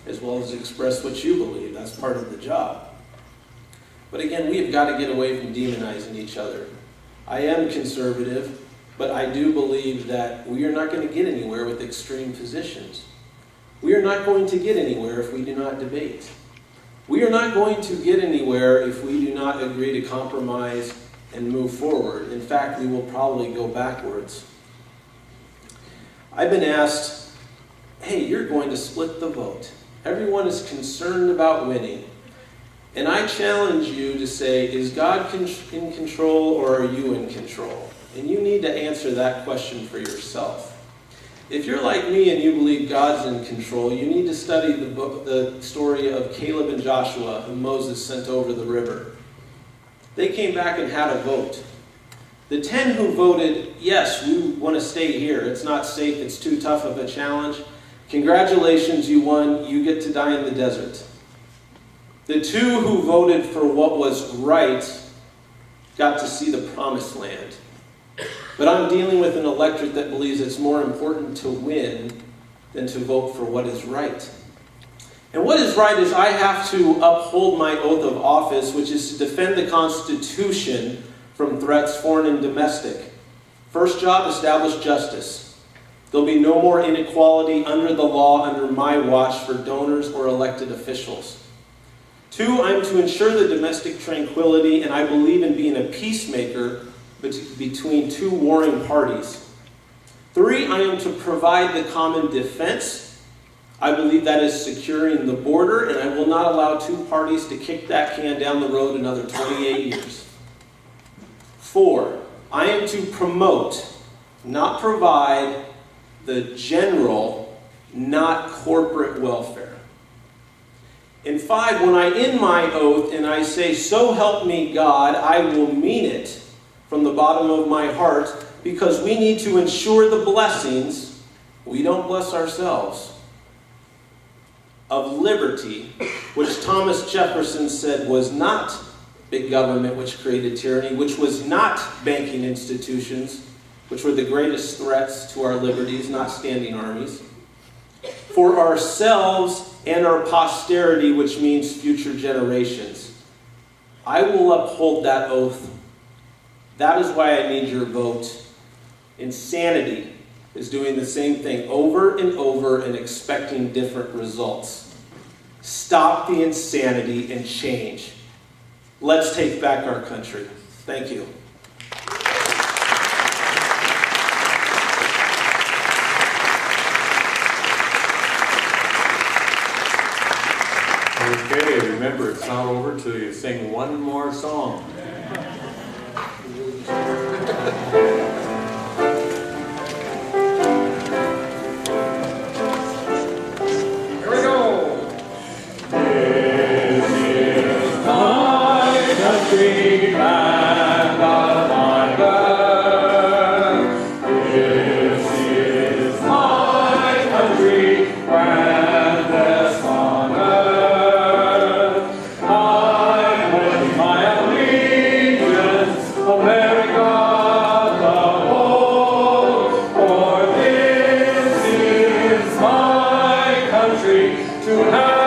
as well as express what you believe. That's part of the job. But again, we have got to get away from demonizing each other. I am conservative, but I do believe that we are not going to get anywhere with extreme positions. We are not going to get anywhere if we do not debate. We are not going to get anywhere if we do not agree to compromise and move forward. In fact, we will probably go backwards. I've been asked, hey, you're going to split the vote. Everyone is concerned about winning. And I challenge you to say, is God in control or are you in control? And you need to answer that question for yourself. If you're like me and you believe God's in control, you need to study the story of Caleb and Joshua, whom Moses sent over the river. They came back and had a vote. The 10 who voted, yes, we want to stay here. It's not safe. It's too tough of a challenge. Congratulations, you won. You get to die in the desert. The 2 who voted for what was right got to see the promised land. But I'm dealing with an electorate that believes it's more important to win than to vote for what is right. And what is right is I have to uphold my oath of office, which is to defend the Constitution from threats, foreign and domestic. First job, establish justice. There'll be no more inequality under the law under my watch for donors or elected officials. 2, I'm to ensure the domestic tranquility, and I believe in being a peacemaker between 2 warring parties. 3, I am to provide the common defense. I believe that is securing the border, and I will not allow 2 parties to kick that can down the road another 28 years. 4, I am to promote, not provide, the general, not corporate welfare. And 5, when I end my oath and I say, "So help me God," I will mean it from the bottom of my heart, because we need to ensure the blessings, we don't bless ourselves, of liberty, which Thomas Jefferson said was not big government which created tyranny, which was not banking institutions, which were the greatest threats to our liberties, not standing armies, for ourselves and our posterity, which means future generations. I will uphold that oath. That is why I need your vote. Insanity is doing the same thing over and over and expecting different results. Stop the insanity and change. Let's take back our country. Thank you. Okay, remember, it's not over till you sing one more song. Here we go. This is my country, land of my birth. This is my country, grandest on earth. I pledge my allegiance, America the whole, for this is my country to have.